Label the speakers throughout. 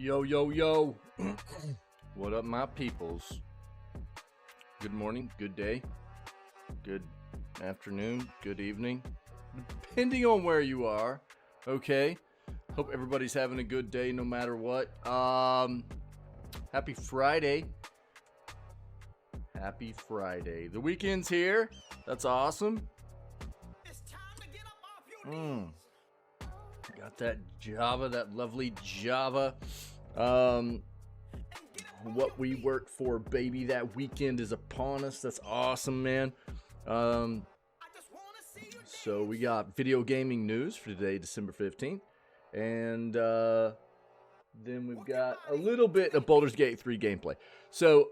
Speaker 1: Yo, yo, yo. What up, my peoples? Good morning, good day, good afternoon, good evening, depending on where you are. Okay. Hope everybody's having a good day no matter what. Happy Friday. Happy Friday. The weekend's here. That's awesome. Got that Java, that lovely Java. What we work for, baby. That weekend is upon us. That's awesome, man. So we got video gaming news for today, December 15th. And then we've got a little bit of Baldur's Gate 3 gameplay. So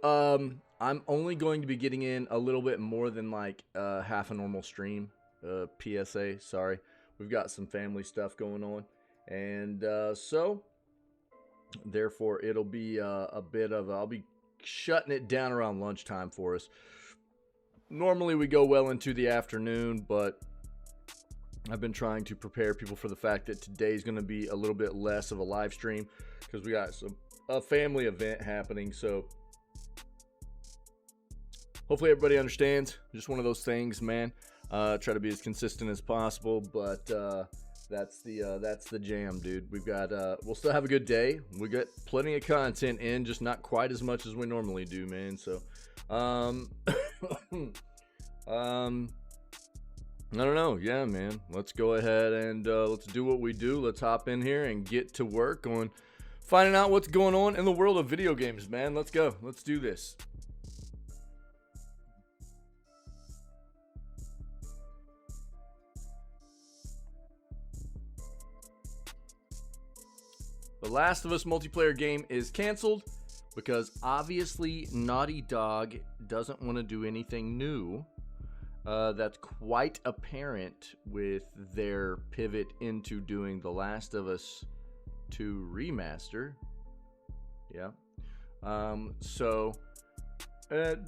Speaker 1: I'm only going to be getting in a little bit more than like half a normal stream. PSA, sorry. We've got some family stuff going on. And so, therefore, it'll be a bit of I'll be shutting it down around lunchtime for us. Normally, we go well into the afternoon, but I've been trying to prepare people for the fact that today's going to be a little bit less of a live stream because we got a family event happening. So, hopefully, everybody understands. Just one of those things, man. Try to be as consistent as possible, but that's the jam, dude. We've got we'll still have a good day. We got plenty of content in, just not quite as much as we normally do, man. So I don't know. Yeah, man. Let's go ahead and let's do what we do. Let's hop in here and get to work on finding out what's going on in the world of video games, man. Let's go. Let's do this. The Last of Us multiplayer game is canceled because obviously Naughty Dog doesn't want to do anything new. That's quite apparent with their pivot into doing The Last of Us 2 remaster. Yeah. So,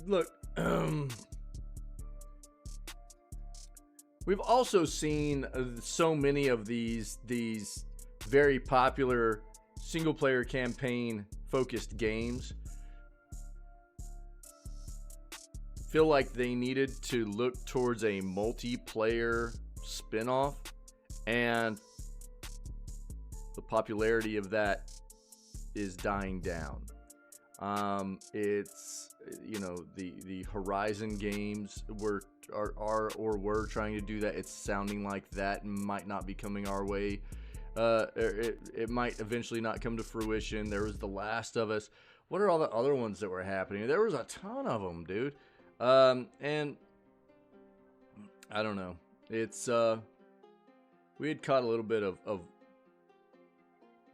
Speaker 1: look, we've also seen so many of these very popular single-player campaign-focused games feel like they needed to look towards a multiplayer spin-off, and the popularity of that is dying down. It's, you know, the Horizon games were trying to do that. It's sounding like that might not be coming our way. It might eventually not come to fruition. There was The Last of Us. What are all the other ones that were happening? There was a ton of them, dude. And I don't know. It's we had caught a little bit of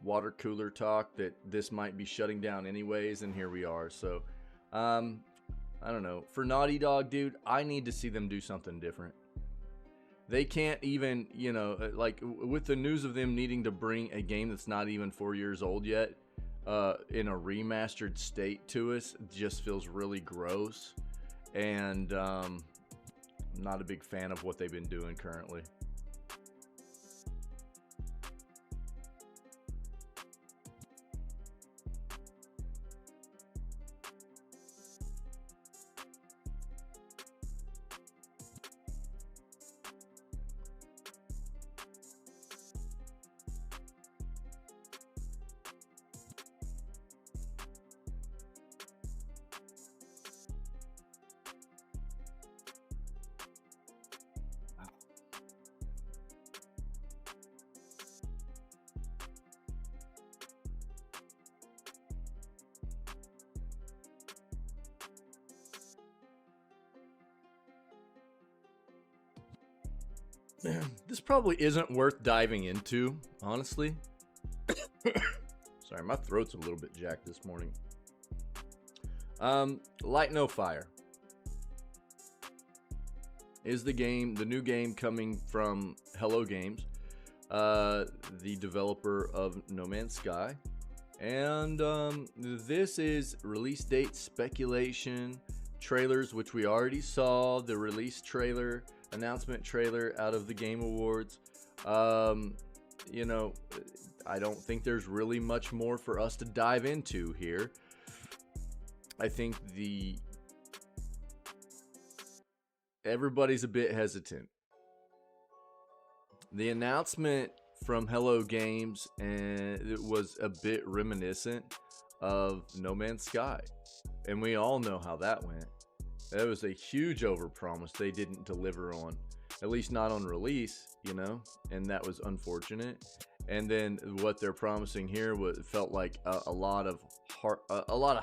Speaker 1: water cooler talk that this might be shutting down anyways, and here we are. So I don't know. For Naughty Dog, dude, I need to see them do something different. They can't even, you know, like with the news of them needing to bring a game that's not even 4 years old yet in a remastered state to us, just feels really gross. And I'm not a big fan of what they've been doing currently. This probably isn't worth diving into, honestly. Sorry, my throat's a little bit jacked this morning. Light No Fire is the new game coming from Hello Games, the developer of No Man's Sky. And this is release date speculation, trailers, which we already saw, the release trailer, announcement trailer out of the Game Awards. You know, I don't think there's really much more for us to dive into here. I think everybody's a bit hesitant. The announcement from Hello Games, and it was a bit reminiscent of No Man's Sky, and we all know how that went. That was a huge overpromise they didn't deliver on, at least not on release, you know, and that was unfortunate. And then what they're promising here felt like a lot of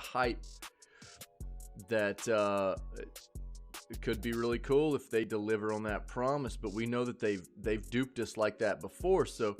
Speaker 1: hype that it could be really cool if they deliver on that promise. But we know that they've duped us like that before, so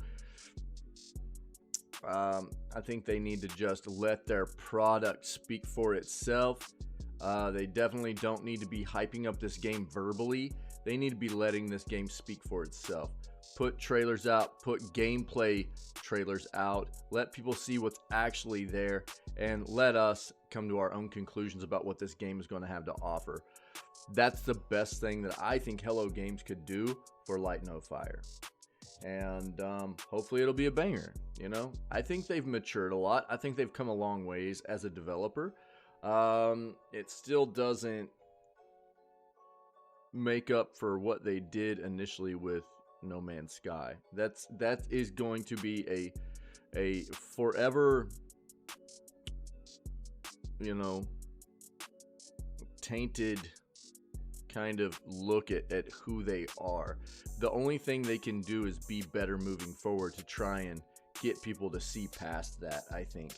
Speaker 1: I think they need to just let their product speak for itself. They definitely don't need to be hyping up this game verbally. They need to be letting this game speak for itself. Put trailers out, put gameplay trailers out, let people see what's actually there, and let us come to our own conclusions about what this game is going to have to offer. That's the best thing that I think Hello Games could do for Light No Fire. And hopefully it'll be a banger, you know? I think they've matured a lot. I think they've come a long ways as a developer. It still doesn't make up for what they did initially with No Man's Sky. That is going to be a forever, you know, tainted kind of look at who they are. The only thing they can do is be better moving forward to try and get people to see past that, I think.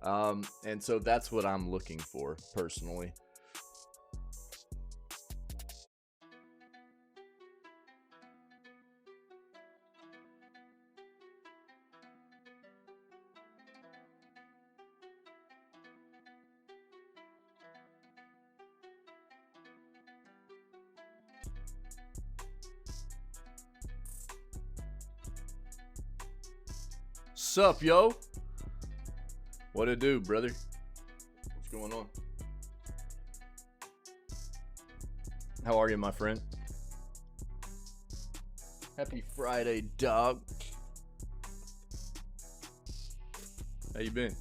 Speaker 1: And so that's what I'm looking for personally. Sup, yo? What it do, brother? What's going on? How are you, my friend? Happy Friday, dog. How you been?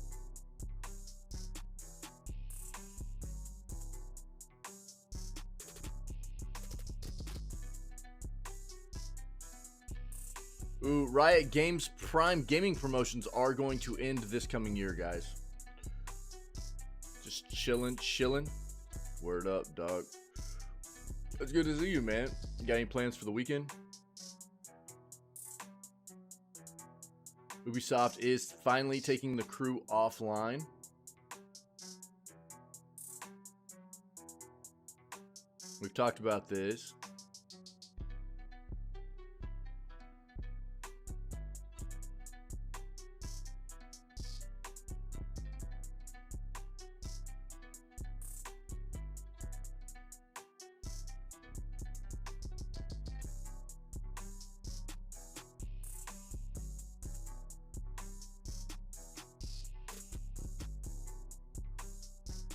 Speaker 1: Ooh, Riot Games Prime gaming promotions are going to end this coming year, guys. Just chilling. Word up, dog. It's good to see you, man. You got any plans for the weekend? Ubisoft is finally taking the crew offline. We've talked about this.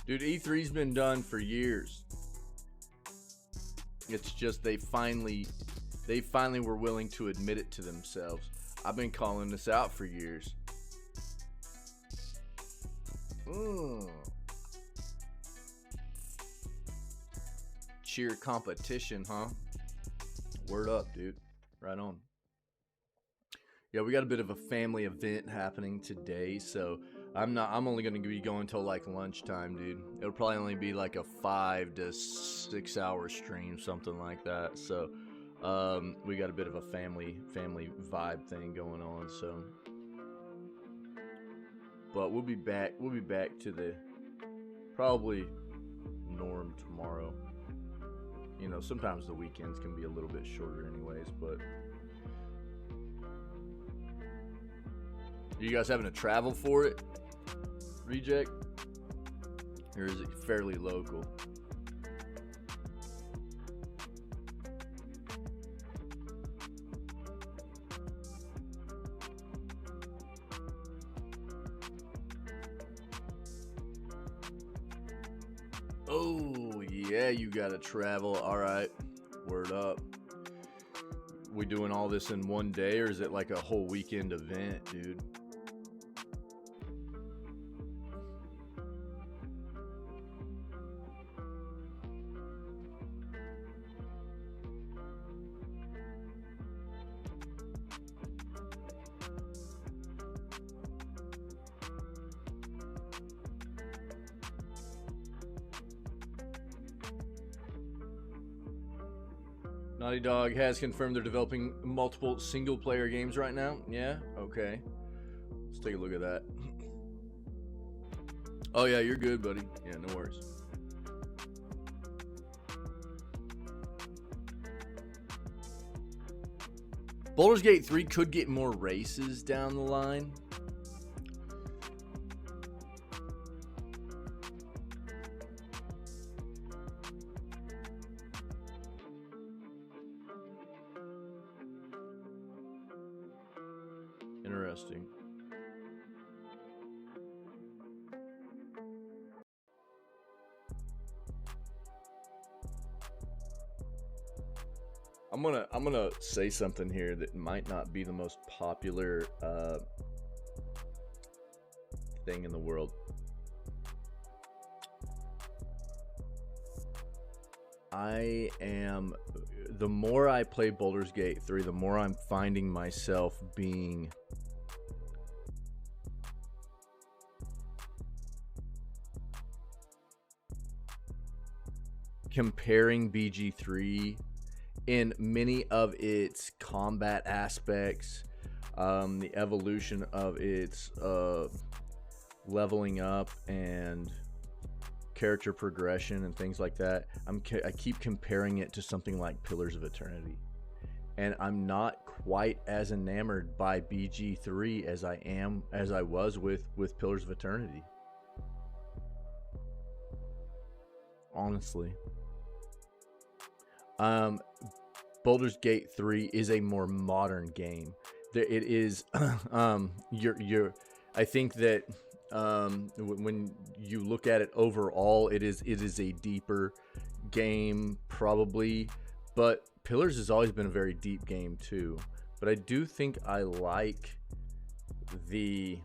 Speaker 1: Dude, E3's been done for years. It's just they finally were willing to admit it to themselves. I've been calling this out for years. Cheer competition, huh? Word up, dude. Right on. Yeah, we got a bit of a family event happening today, so I'm only going to be going till like lunchtime, dude. It'll probably only be like a 5 to 6 hour stream, something like that. So we got a bit of a family vibe thing going on, so but we'll be back to the probably norm tomorrow. You know, sometimes the weekends can be a little bit shorter anyways, but are you guys having to travel for it, Reject? Or is it fairly local? Oh, yeah, you gotta travel. All right, word up. We doing all this in one day, or is it like a whole weekend event, dude? Naughty Dog has confirmed they're developing multiple single-player games right now. Yeah? Okay. Let's take a look at that. Oh, yeah, you're good, buddy. Yeah, no worries. Baldur's Gate 3 could get more races down the line. Interesting. I'm gonna say something here that might not be the most popular thing in the world. The more I play Baldur's Gate 3, the more I'm finding myself being comparing BG3 in many of its combat aspects, the evolution of its leveling up and character progression and things like that. I keep comparing it to something like Pillars of Eternity, and I'm not quite as enamored by BG3 as I was with Pillars of Eternity. Honestly. Baldur's Gate 3 is a more modern game. It is I think that when you look at it overall, it is a deeper game probably, but Pillars has always been a very deep game too. But I do think I like the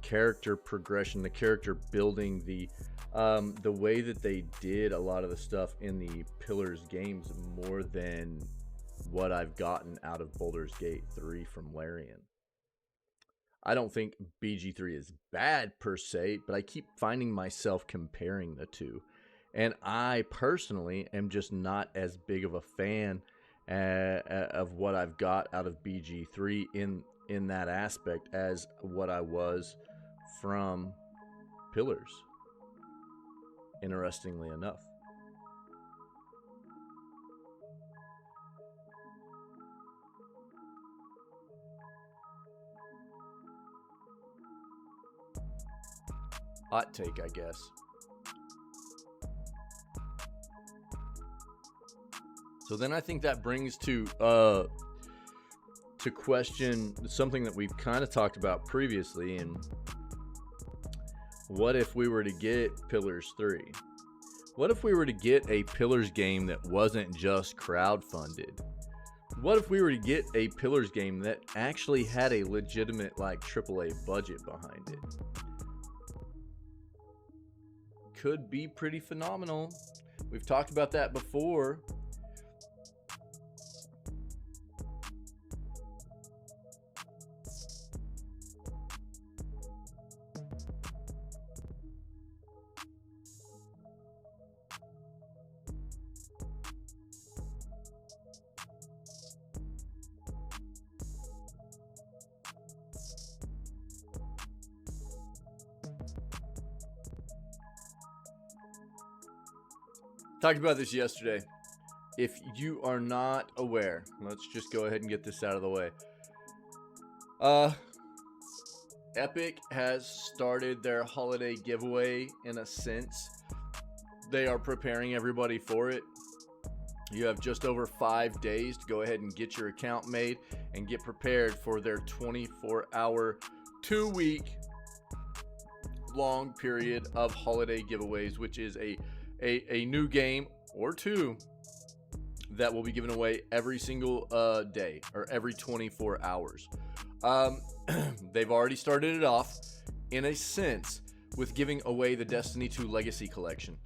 Speaker 1: character progression, the character building, the way that they did a lot of the stuff in the Pillars games more than what I've gotten out of Baldur's Gate 3 from Larian. I don't think BG3 is bad per se, but I keep finding myself comparing the two. And I personally am just not as big of a fan of what I've got out of BG3 in that aspect as what I was from Pillars, interestingly enough. Hot take, I guess. So then I think that brings to question something that we've kind of talked about previously, and what if we were to get Pillars 3? What if we were to get a Pillars game that wasn't just crowdfunded? What if we were to get a Pillars game that actually had a legitimate like AAA budget behind it? Could be pretty phenomenal. We've talked about that before. Talked about this yesterday. If you are not aware, let's just go ahead and get this out of the way. Epic has started their holiday giveaway in a sense. They are preparing everybody for it. You have just over 5 days to go ahead and get your account made and get prepared for their 24-hour, 2-week long period of holiday giveaways, which is a new game or two that will be given away every single day or every 24 hours. They've already started it off in a sense with giving away the Destiny 2 Legacy Collection.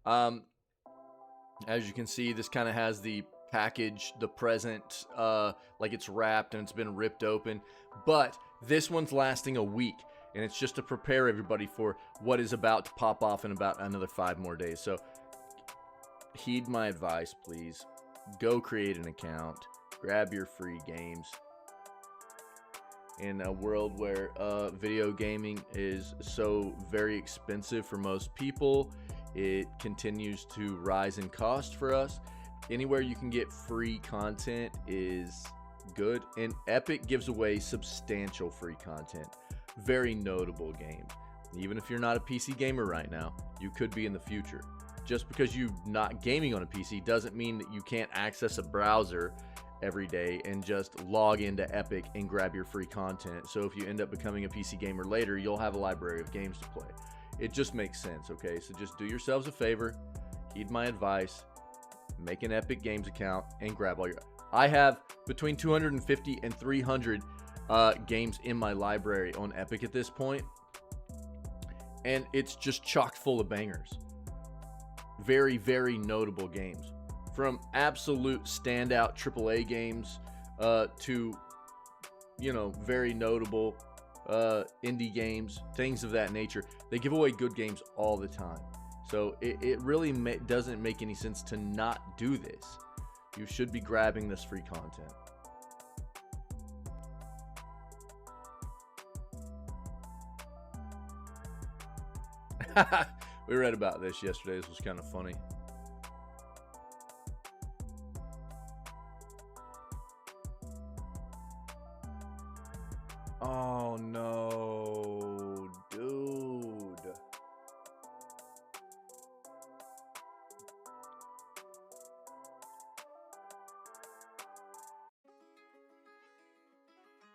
Speaker 1: As you can see, this kind of has the package, the present, like it's wrapped and it's been ripped open. But this one's lasting a week. And it's just to prepare everybody for what is about to pop off in about another 5 more days. So heed my advice, please. Go create an account. Grab your free games. In a world where video gaming is so very expensive for most people, it continues to rise in cost for us. Anywhere you can get free content is good, and Epic gives away substantial free content. Very notable games. Even if you're not a PC gamer right now, you could be in the future. Just because you're not gaming on a PC doesn't mean that you can't access a browser every day and just log into Epic and grab your free content. So if you end up becoming a PC gamer later, you'll have a library of games to play. It just makes sense, okay? So just do yourselves a favor, heed my advice, make an Epic Games account, and grab all your... I have between 250 and 300 games in my library on Epic at this point, and it's just chock full of bangers. Very, very notable games. From absolute standout AAA games to, you know, very notable indie games, things of that nature. They give away good games all the time. So it really doesn't make any sense to not do this. You should be grabbing this free content. We read about this yesterday. This was kind of funny. Oh no, dude.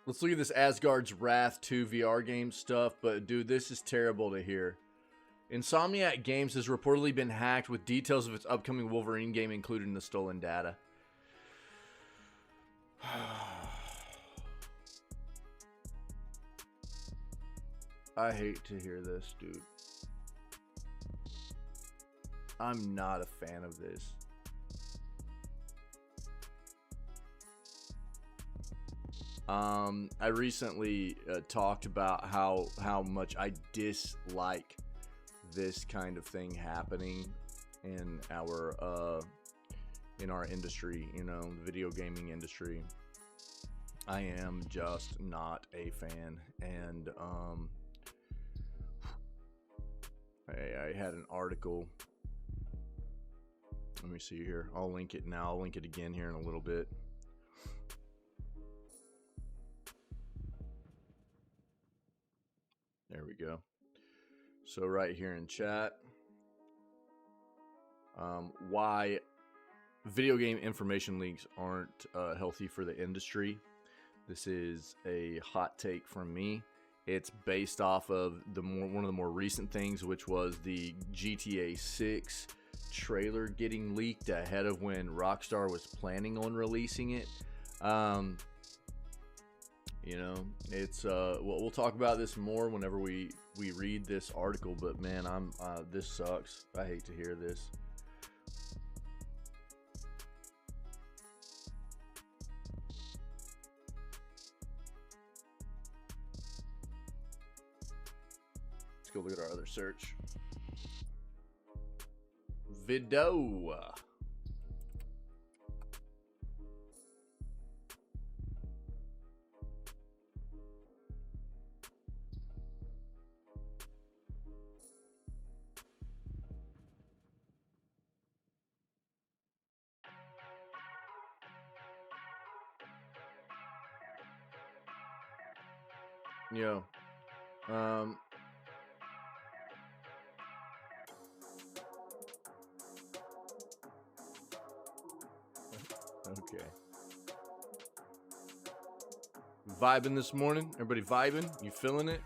Speaker 1: Let's look at this Asgard's Wrath 2 VR game stuff, but dude, this is terrible to hear. Insomniac Games has reportedly been hacked with details of its upcoming Wolverine game included in the stolen data. I hate to hear this, dude. I'm not a fan of this. I recently talked about how much I dislike this kind of thing happening in our industry, you know, the video gaming industry. I am just not a fan, and I had an article. Let me see here. I'll link it now. I'll link it again here in a little bit. There we go. So right here in chat, why video game information leaks aren't healthy for the industry. This is a hot take from me. It's based off of one of the more recent things, which was the GTA 6 trailer getting leaked ahead of when Rockstar was planning on releasing it. You know, it's we'll talk about this more whenever we read this article, but man, this sucks. I hate to hear this. Let's go look at our other search. Video. Yo, okay. Vibing this morning? Everybody vibing? You feeling it?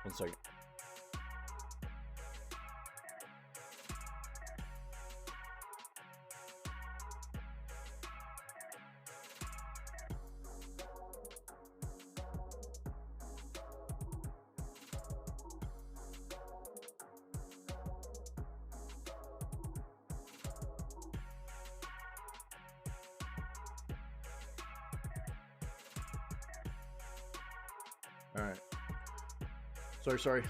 Speaker 1: One second. All right. Sorry.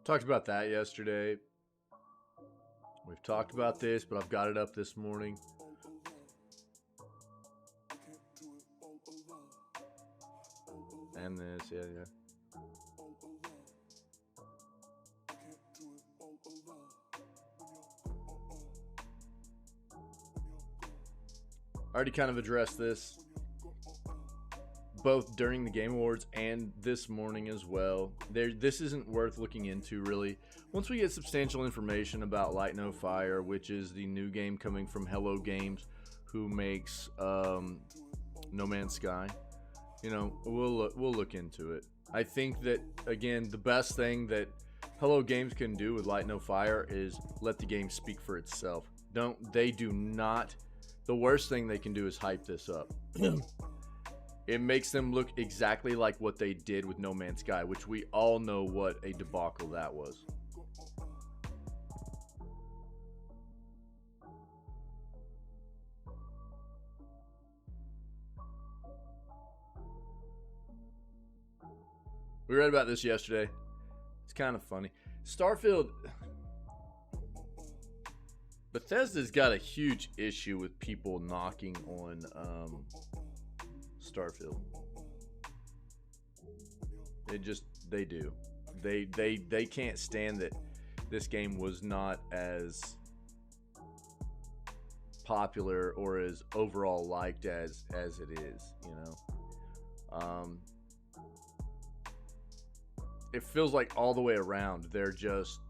Speaker 1: Talked about that yesterday. We've talked about this, but I've got it up this morning. And this, yeah. I already kind of addressed this both during the Game Awards and this morning as well. This isn't worth looking into, really. Once we get substantial information about Light No Fire, which is the new game coming from Hello Games, who makes No Man's Sky, you know, we'll look into it. I think that, again, the best thing that Hello Games can do with Light No Fire is let the game speak for itself. They do not. The worst thing they can do is hype this up. It makes them look exactly like what they did with No Man's Sky, which we all know what a debacle that was. We read about this yesterday. It's kind of funny. Starfield... Bethesda's got a huge issue with people knocking on Starfield. They do. They can't stand that this game was not as popular or as overall liked as it is, you know. It feels like all the way around they're just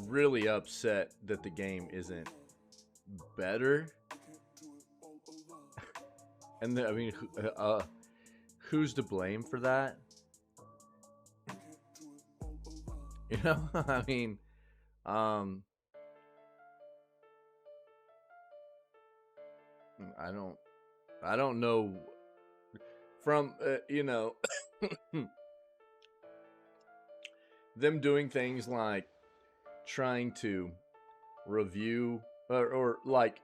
Speaker 1: really upset that the game isn't better. And I mean, who's to blame for that? You know, I mean, I don't know. From you know, them doing things like trying to review or like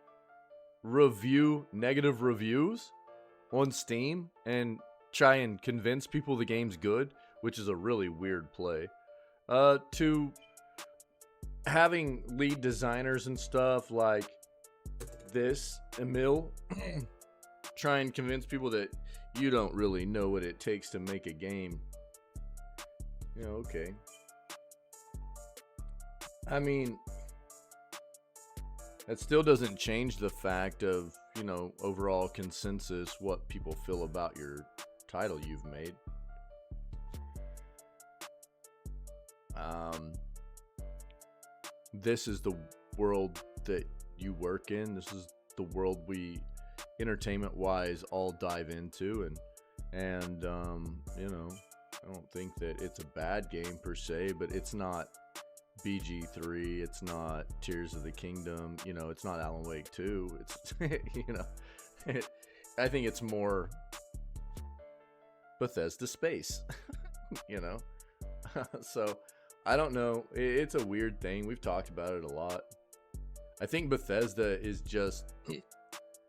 Speaker 1: review negative reviews on Steam and try and convince people the game's good, which is a really weird play, to having lead designers and stuff like this, Emil, try and convince people that you don't really know what it takes to make a game. You know, okay. I mean, that still doesn't change the fact of, you know, overall consensus, what people feel about your title you've made. This is the world that you work in. This is the world we, entertainment-wise, all dive into, and you know, I don't think that it's a bad game per se, but it's not BG3, it's not Tears of the Kingdom, you know, it's not Alan Wake 2, it's, you know, I think it's more Bethesda space, you know, so, I don't know, it's a weird thing, we've talked about it a lot. I think Bethesda is just,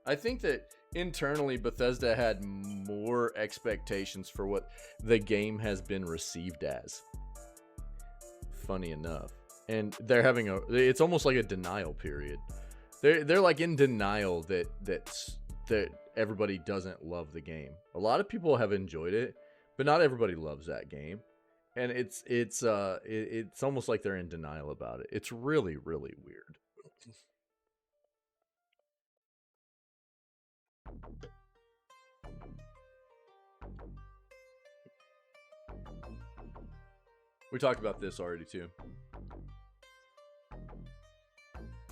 Speaker 1: I think that internally Bethesda had more expectations for what the game has been received as. Funny enough, and they're having it's almost like a denial period. They're like in denial that everybody doesn't love the game. A lot of people have enjoyed it, but not everybody loves that game, And it's almost like they're in denial about it. It's really, really weird. We talked about this already too.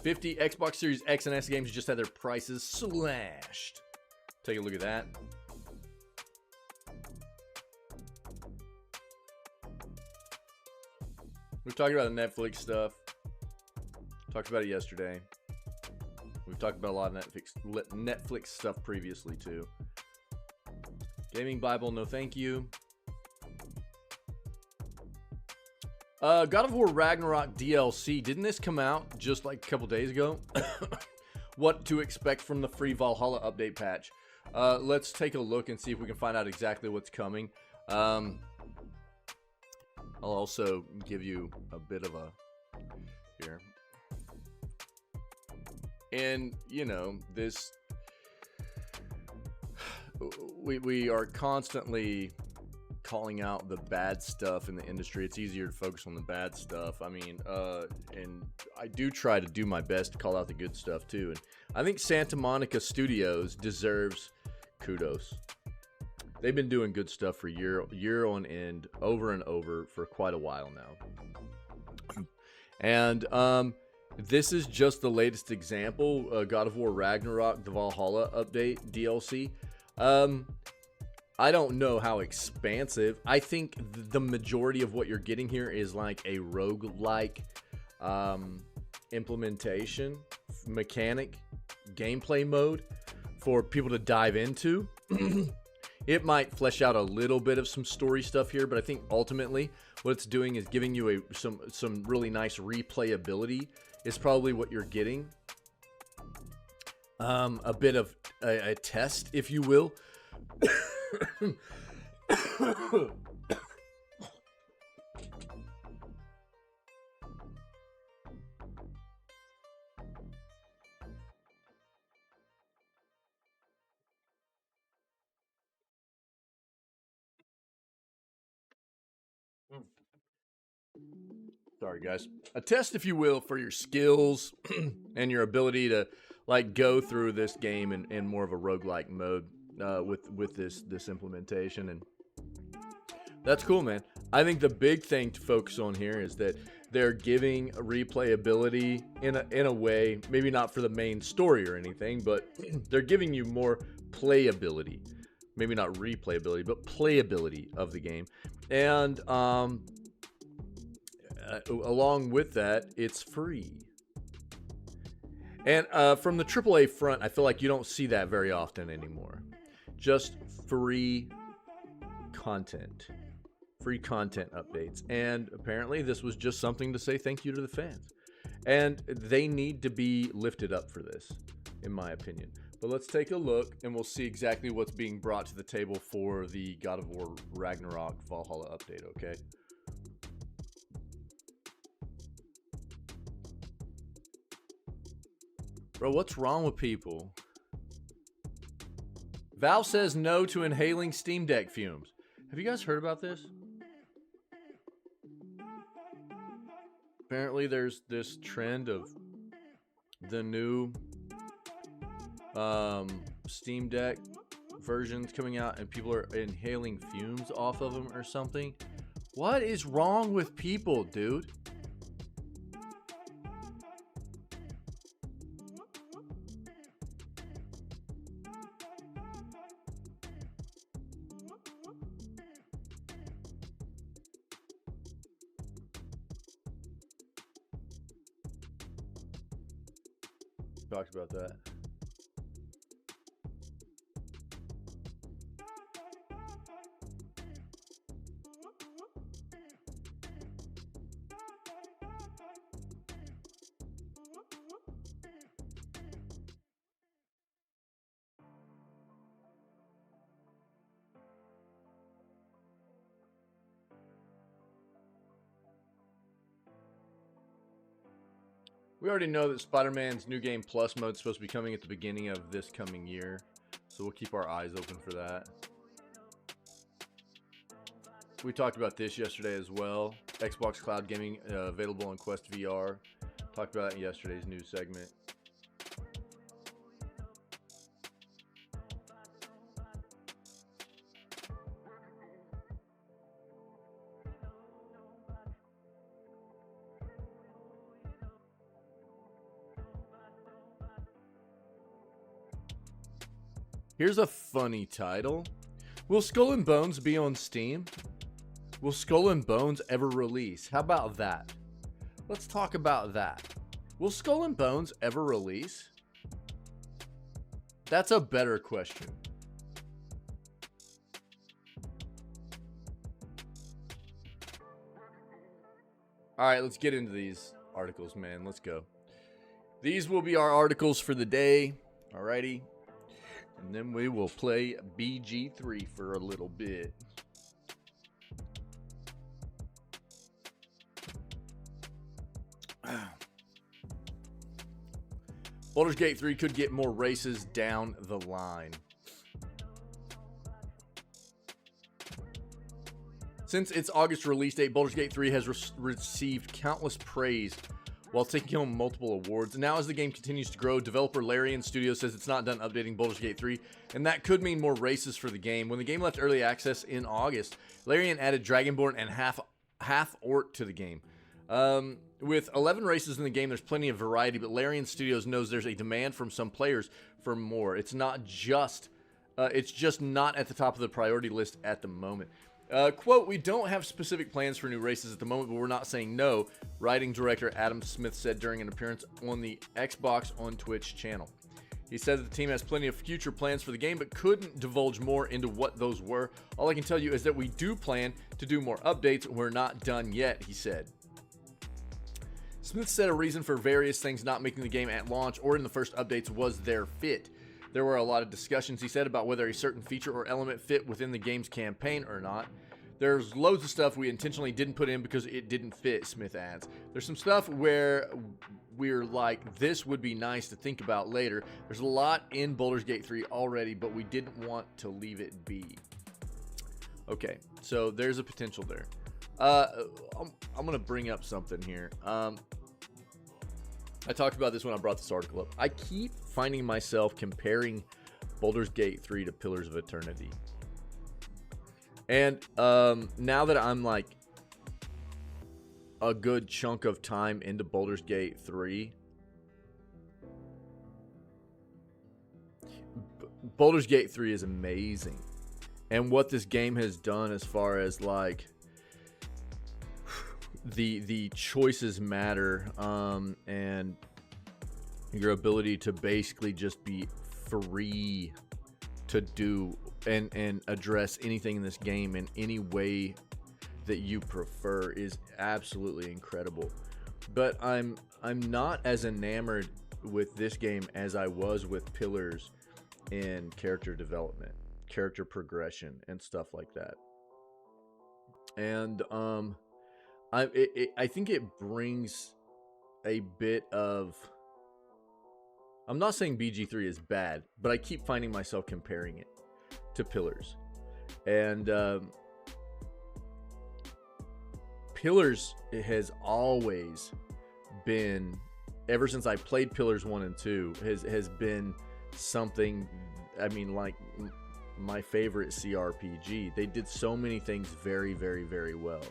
Speaker 1: 50 Xbox Series X and S games just had their prices slashed. Take a look at that. We've talked about the Netflix stuff. Talked about it yesterday. We've talked about a lot of Netflix stuff previously too. Gaming Bible, no thank you. God of War Ragnarok DLC. Didn't this come out just like a couple days ago? What to expect from the free Valhalla update patch. Let's take a look and see if we can find out exactly what's coming. I'll also give you a bit of a here. And, you know, this... We are constantly calling out the bad stuff in the industry. It's easier to focus on the bad stuff. I mean, and I do try to do my best to call out the good stuff too. And I think Santa Monica Studios deserves kudos. They've been doing good stuff for year on end, over and over for quite a while now. And this is just the latest example. God of War Ragnarok, the Valhalla update DLC. I don't know how expansive. I think the majority of what you're getting here is like a roguelike implementation, mechanic, gameplay mode for people to dive into. It might flesh out a little bit of some story stuff here, but I think ultimately what it's doing is giving you some really nice replayability is probably what you're getting. A bit of a test, if you will. Sorry, guys. A test, if you will, for your skills and your ability to like go through this game in more of a roguelike mode with this implementation, and that's cool, man. I think the big thing to focus on here is that they're giving replayability in a way, maybe not for the main story or anything, but they're giving you more playability. Maybe not replayability, but playability of the game. And along with that, it's free. And from the AAA front, I feel like you don't see that very often anymore. Just free content. Free content updates. And apparently this was just something to say thank you to the fans. And they need to be lifted up for this, in my opinion. But let's take a look and we'll see exactly what's being brought to the table for the God of War Ragnarok Valhalla update, okay? Bro, what's wrong with people? Valve says no to inhaling Steam Deck fumes. Have you guys heard about this? Apparently there's this trend of the new Steam Deck versions coming out and people are inhaling fumes off of them or something. What is wrong with people, dude? Talked about that. We already know that Spider-Man's New Game Plus mode is supposed to be coming at the beginning of this coming year, so we'll keep our eyes open for that. We talked about this yesterday as well. Xbox Cloud Gaming available on Quest VR. Talked about it in yesterday's news segment. Here's a funny title. Will Skull and Bones be on Steam? Will Skull and Bones ever release? How about that? Let's talk about that. Will Skull and Bones ever release? That's a better question. All right, let's get into these articles, man. Let's go. These will be our articles for the day. Alrighty. And then we will play BG3 for a little bit. Baldur's Gate 3 could get more races down the line. Since its August release date, Baldur's Gate 3 has received countless praise while taking home multiple awards. And now as the game continues to grow, developer Larian Studios says it's not done updating Baldur's Gate 3, and that could mean more races for the game. When the game left early access in August, Larian added Dragonborn and half-orc to the game. With 11 races in the game, there's plenty of variety, but Larian Studios knows there's a demand from some players for more. It's just not at the top of the priority list at the moment. Quote, we don't have specific plans for new races at the moment, but we're not saying no, writing director Adam Smith said during an appearance on the Xbox on Twitch channel. He said that the team has plenty of future plans for the game, but couldn't divulge more into what those were. All I can tell you is that we do plan to do more updates. We're not done yet, he said. Smith said a reason for various things not making the game at launch or in the first updates was their fit. There were a lot of discussions, he said, about whether a certain feature or element fit within the game's campaign or not. There's loads of stuff we intentionally didn't put in because it didn't fit, Smith adds. There's some stuff where we're like, this would be nice to think about later. There's a lot in Baldur's Gate 3 already, but we didn't want to leave it be. Okay, so there's a potential there. I'm going to bring up something here. I talked about this when I brought this article up. I keep finding myself comparing Baldur's Gate 3 to Pillars of Eternity. And now that I'm like a good chunk of time into Baldur's Gate 3, Baldur's Gate 3 is amazing. And what this game has done as far as like the choices matter, and your ability to basically just be free to do and address anything in this game in any way that you prefer is absolutely incredible. But I'm not as enamored with this game as I was with Pillars in character development, character progression, and stuff like that. And I think it brings a bit of... I'm not saying BG3 is bad, but I keep finding myself comparing it to Pillars. And Pillars has always been, ever since I played Pillars 1 and 2, has been something, I mean, like my favorite CRPG. They did so many things very, very, very well.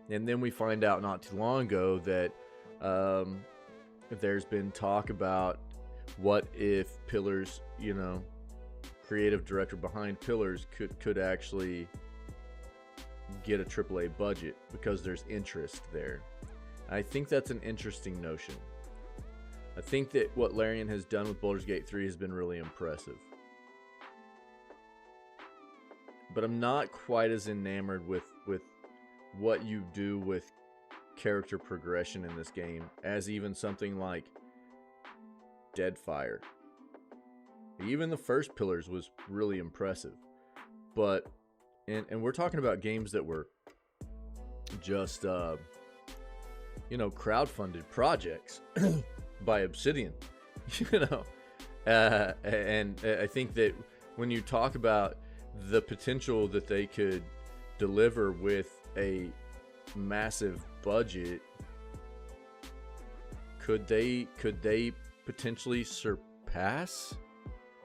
Speaker 1: And then we find out not too long ago that there's been talk about what if Pillars, you know, creative director behind Pillars could actually get a AAA budget because there's interest there. I think that's an interesting notion. I think that what Larian has done with Baldur's Gate 3 has been really impressive. But I'm not quite as enamored with what you do with character progression in this game as even something like Deadfire. Even the first Pillars was really impressive. But, and we're talking about games that were just, you know, crowdfunded projects by Obsidian, you know. And I think that when you talk about the potential that they could deliver with a massive budget, could they potentially surpass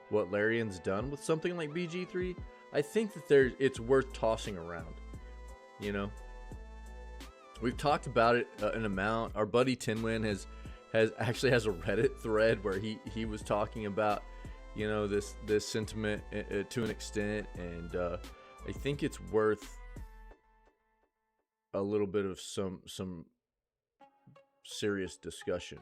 Speaker 1: what Larian's done with something like BG3? I think that it's worth tossing around. You know, we've talked about it an amount. Our buddy Tinwin has actually has a Reddit thread where he was talking about, you know, this sentiment to an extent, and I think it's worth a little bit of some serious discussion.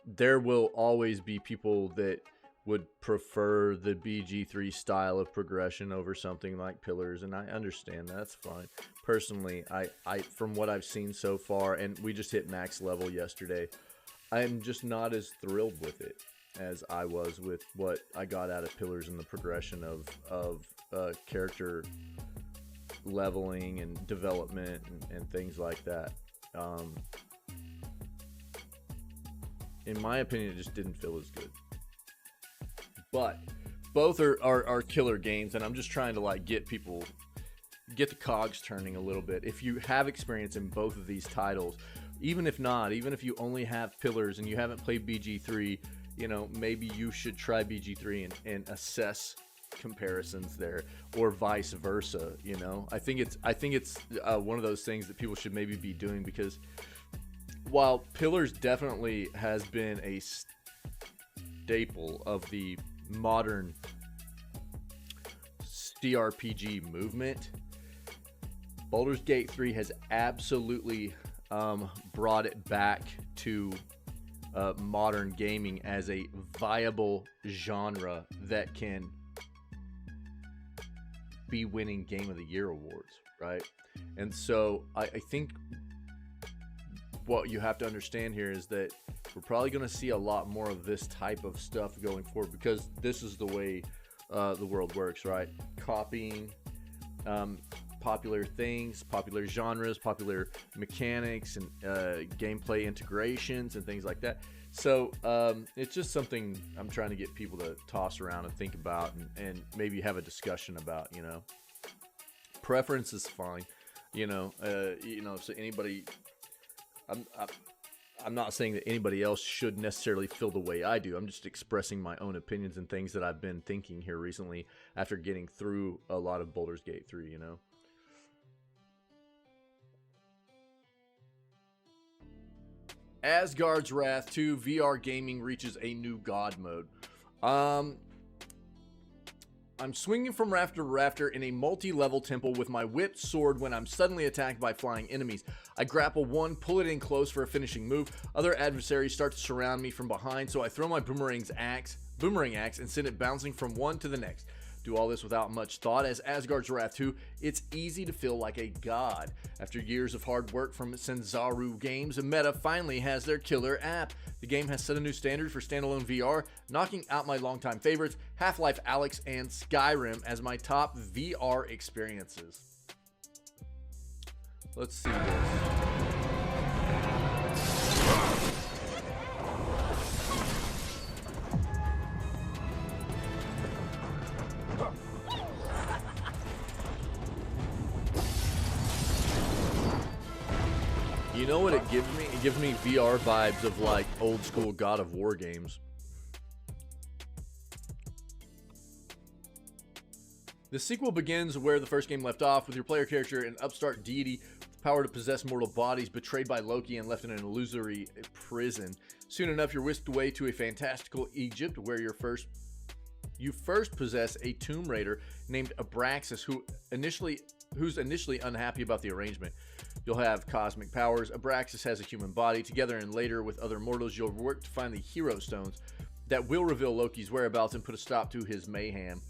Speaker 1: There will always be people that would prefer the BG3 style of progression over something like Pillars, and I understand that's fine. Personally, I from what I've seen so far, and we just hit max level yesterday, I'm just not as thrilled with it as I was with what I got out of Pillars and the progression of character leveling and development and things like that. In my opinion, it just didn't feel as good. But both are killer games, and I'm just trying to like get the cogs turning a little bit. If you have experience in both of these titles, even if you only have Pillars and you haven't played BG3, you know, maybe you should try BG3 and assess comparisons there, or vice versa. You know, I think it's one of those things that people should maybe be doing, because while Pillars definitely has been a staple of the modern CRPG movement, Baldur's Gate 3 has absolutely brought it back to modern gaming as a viable genre that can be winning Game of the Year awards, right? And so I think what you have to understand here is that we're probably going to see a lot more of this type of stuff going forward, because this is the way the world works, right? Copying popular things, popular genres, popular mechanics, and gameplay integrations and things like that. So it's just something I'm trying to get people to toss around and think about, and maybe have a discussion about. You know, preference is fine. You know, so anybody, I'm not saying that anybody else should necessarily feel the way I do. I'm just expressing my own opinions and things that I've been thinking here recently after getting through a lot of Baldur's Gate 3, you know. Asgard's Wrath 2 VR gaming reaches a new god mode. I'm swinging from rafter to rafter in a multi-level temple with my whipped sword when I'm suddenly attacked by flying enemies. I grapple one, pull it in close for a finishing move. Other adversaries start to surround me from behind, so I throw my boomerang axe and send it bouncing from one to the next. Do all this without much thought. As Asgard's Wrath 2, it's easy to feel like a god. After years of hard work from Sanzaru Games, Meta finally has their killer app. The game has set a new standard for standalone VR, knocking out my longtime favorites, Half-Life Alyx and Skyrim, as my top VR experiences. Let's see this. You know what it gives me? It gives me VR vibes of like old school God of War games. The sequel begins where the first game left off, with your player character, an upstart deity with the power to possess mortal bodies, betrayed by Loki and left in an illusory prison. Soon enough, you're whisked away to a fantastical Egypt where you first possess a tomb raider named Abraxas, who's initially unhappy about the arrangement. You'll have cosmic powers. Abraxas has a human body. Together and later with other mortals, you'll work to find the hero stones that will reveal Loki's whereabouts and put a stop to his mayhem.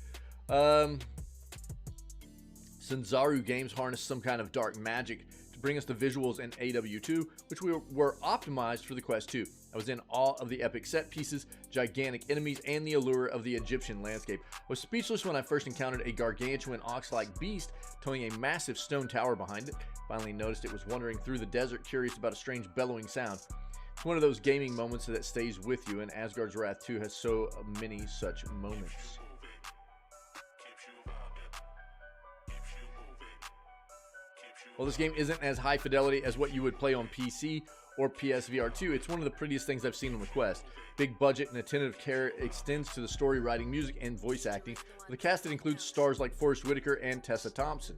Speaker 1: Sanzaru Games harnessed some kind of dark magic to bring us the visuals in AW2, which were optimized for the Quest 2. I was in awe of the epic set pieces, gigantic enemies, and the allure of the Egyptian landscape. I was speechless when I first encountered a gargantuan ox-like beast towing a massive stone tower behind it. Finally noticed it was wandering through the desert, curious about a strange bellowing sound. It's one of those gaming moments that stays with you, and Asgard's Wrath 2 has so many such moments. While this game isn't as high fidelity as what you would play on PC or PSVR 2, it's one of the prettiest things I've seen on the Quest. Big budget and attentive care extends to the story, writing, music, and voice acting, with a cast that includes stars like Forrest Whitaker and Tessa Thompson.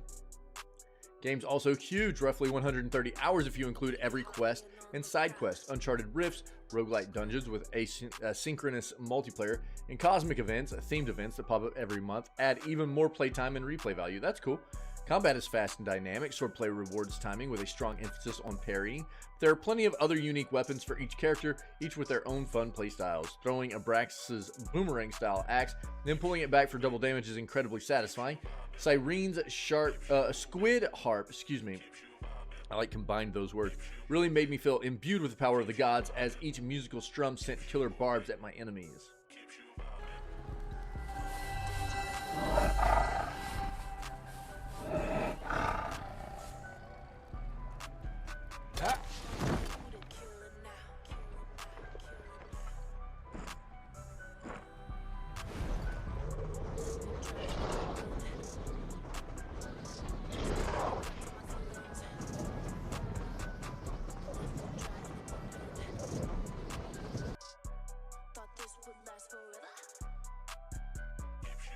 Speaker 1: Game's also huge, roughly 130 hours if you include every quest and side quest, uncharted rifts, roguelite dungeons with asynchronous multiplayer, and cosmic events, themed events that pop up every month, add even more playtime and replay value. That's cool. Combat is fast and dynamic, swordplay rewards timing with a strong emphasis on parrying. There are plenty of other unique weapons for each character, each with their own fun playstyles. Throwing Abraxas's boomerang-style axe, then pulling it back for double damage is incredibly satisfying. Cyrene's squid harp, I like combined those words, really made me feel imbued with the power of the gods as each musical strum sent killer barbs at my enemies.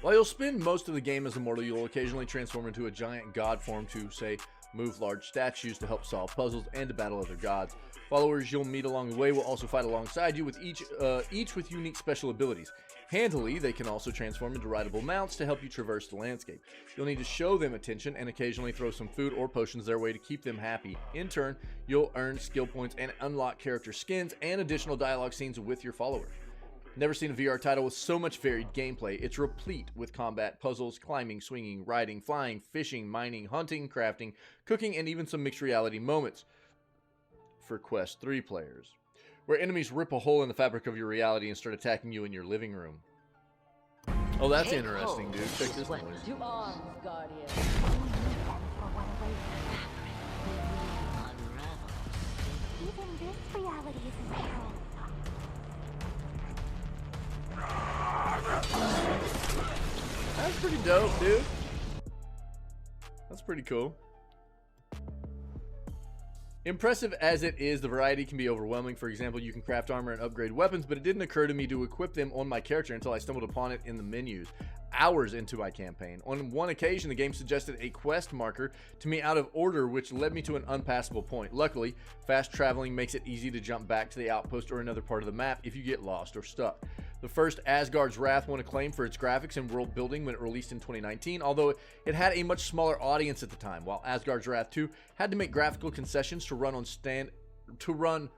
Speaker 1: While you'll spend most of the game as a mortal, you'll occasionally transform into a giant god form to, say, move large statues to help solve puzzles and to battle other gods. Followers you'll meet along the way will also fight alongside you, with each with unique special abilities. Handily, they can also transform into rideable mounts to help you traverse the landscape. You'll need to show them attention and occasionally throw some food or potions their way to keep them happy. In turn, you'll earn skill points and unlock character skins and additional dialogue scenes with your followers. Never seen a VR title with so much varied gameplay. It's replete with combat, puzzles, climbing, swinging, riding, flying, fishing, mining, hunting, crafting, cooking, and even some mixed reality moments for Quest 3 players, where enemies rip a hole in the fabric of your reality and start attacking you in your living room. Oh, that's interesting, dude. Check this noise.
Speaker 2: To arms, Guardian.
Speaker 3: Even this reality isn't real.
Speaker 1: That's pretty dope, dude. That's pretty cool. Impressive as it is, the variety can be overwhelming. For example, you can craft armor and upgrade weapons, but it didn't occur to me to equip them on my character until I stumbled upon it in the menus, hours into my campaign. On one occasion, the game suggested a quest marker to me out of order, which led me to an unpassable point. Luckily, fast traveling makes it easy to jump back to the outpost or another part of the map if you get lost or stuck. The first Asgard's Wrath won acclaim for its graphics and world building when it released in 2019, although it had a much smaller audience at the time, while Asgard's Wrath 2 had to make graphical concessions to run standalone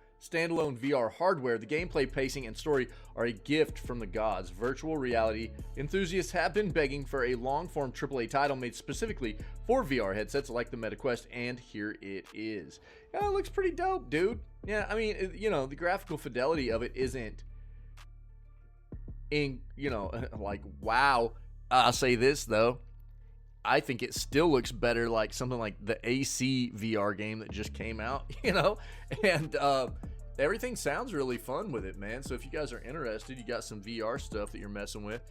Speaker 1: VR hardware. The gameplay, pacing, and story are a gift from the gods. Virtual reality enthusiasts have been begging for a long-form AAA title made specifically for VR headsets like the MetaQuest, and here it is. Yeah, it looks pretty dope, dude. Yeah, I mean, the graphical fidelity of it isn't like, wow. I'll say this, though. I think it still looks better like something like the AC VR game that just came out, and everything sounds really fun with it, man. So if you guys are interested, you got some VR stuff that you're messing with,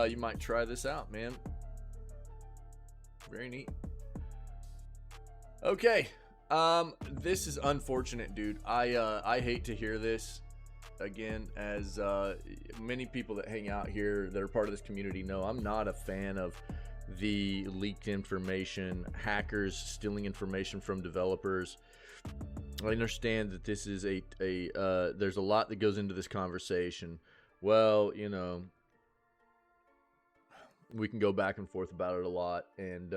Speaker 1: you might try this out, man. Very neat. Okay. This is unfortunate, dude. I hate to hear this. Again, as many people that hang out here that are part of this community know, I'm not a fan of the leaked information, hackers stealing information from developers. I understand that this is there's a lot that goes into this conversation. Well, we can go back and forth about it a lot, and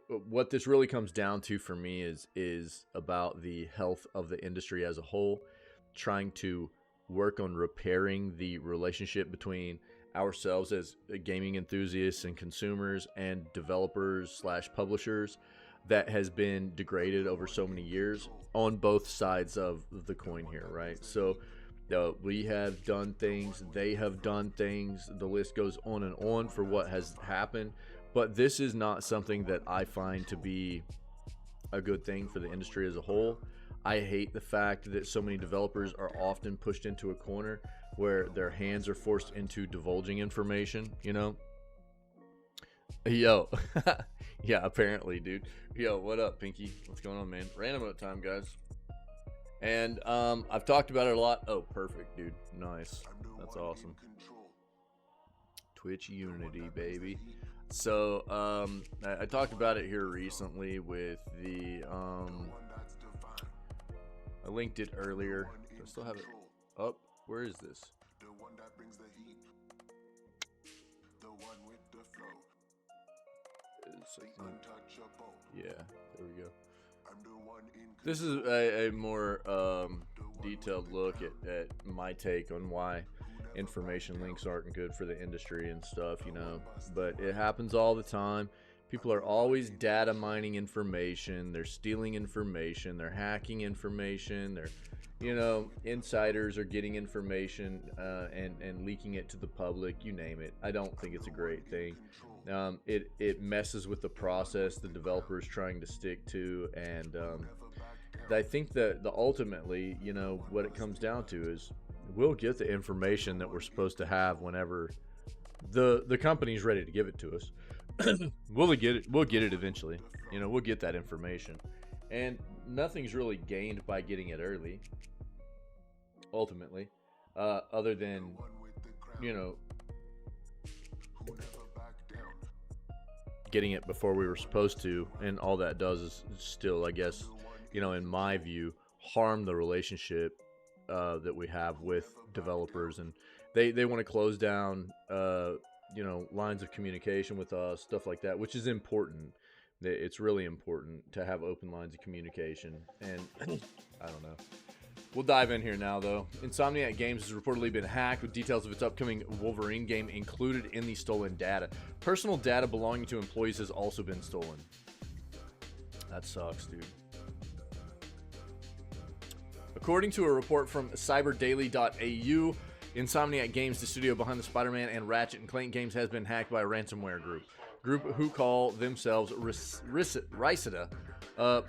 Speaker 1: what this really comes down to for me is about the health of the industry as a whole, trying to work on repairing the relationship between ourselves as gaming enthusiasts and consumers and developers / publishers that has been degraded over so many years on both sides of the coin here, right? So we have done things, they have done things, the list goes on and on for what has happened, but this is not something that I find to be a good thing for the industry as a whole. I hate the fact that so many developers are often pushed into a corner where their hands are forced into divulging information, Yo. Yeah, apparently, dude. Yo, what up, Pinky? What's going on, man? Random note time, guys. And I've talked about it a lot. Oh, perfect, dude. Nice. That's awesome. Twitch Unity, baby. So I talked about it here recently with the I linked it earlier. Do I still have it up? Where is this? Yeah, there we go. This is a more detailed look at my take on why information links aren't good for the industry and stuff, you know. But it happens all the time. People are always data mining information. They're stealing information. They're hacking information. They're, you know, insiders are getting information and leaking it to the public. You name it. I don't think it's a great thing. It messes with the process the developer is trying to stick to, and I think that ultimately, you know, what it comes down to is we'll get the information that we're supposed to have whenever the company's ready to give it to us. We'll get it eventually. You know, we'll get that information, and nothing's really gained by getting it early. Ultimately, other than, you know, getting it before we were supposed to, and all that does is still, I guess, you know, in my view, harm the relationship that we have with developers, and they want to close down you know, lines of communication with us, stuff like that, which is important. It's really important to have open lines of communication, and I don't know. We'll dive in here now, though. Insomniac Games has reportedly been hacked, with details of its upcoming Wolverine game included in the stolen data. Personal data belonging to employees has also been stolen. That sucks, dude. According to a report from cyberdaily.au, Insomniac Games, the studio behind the Spider-Man and Ratchet and Clank games, has been hacked by a ransomware group who call themselves Ricida,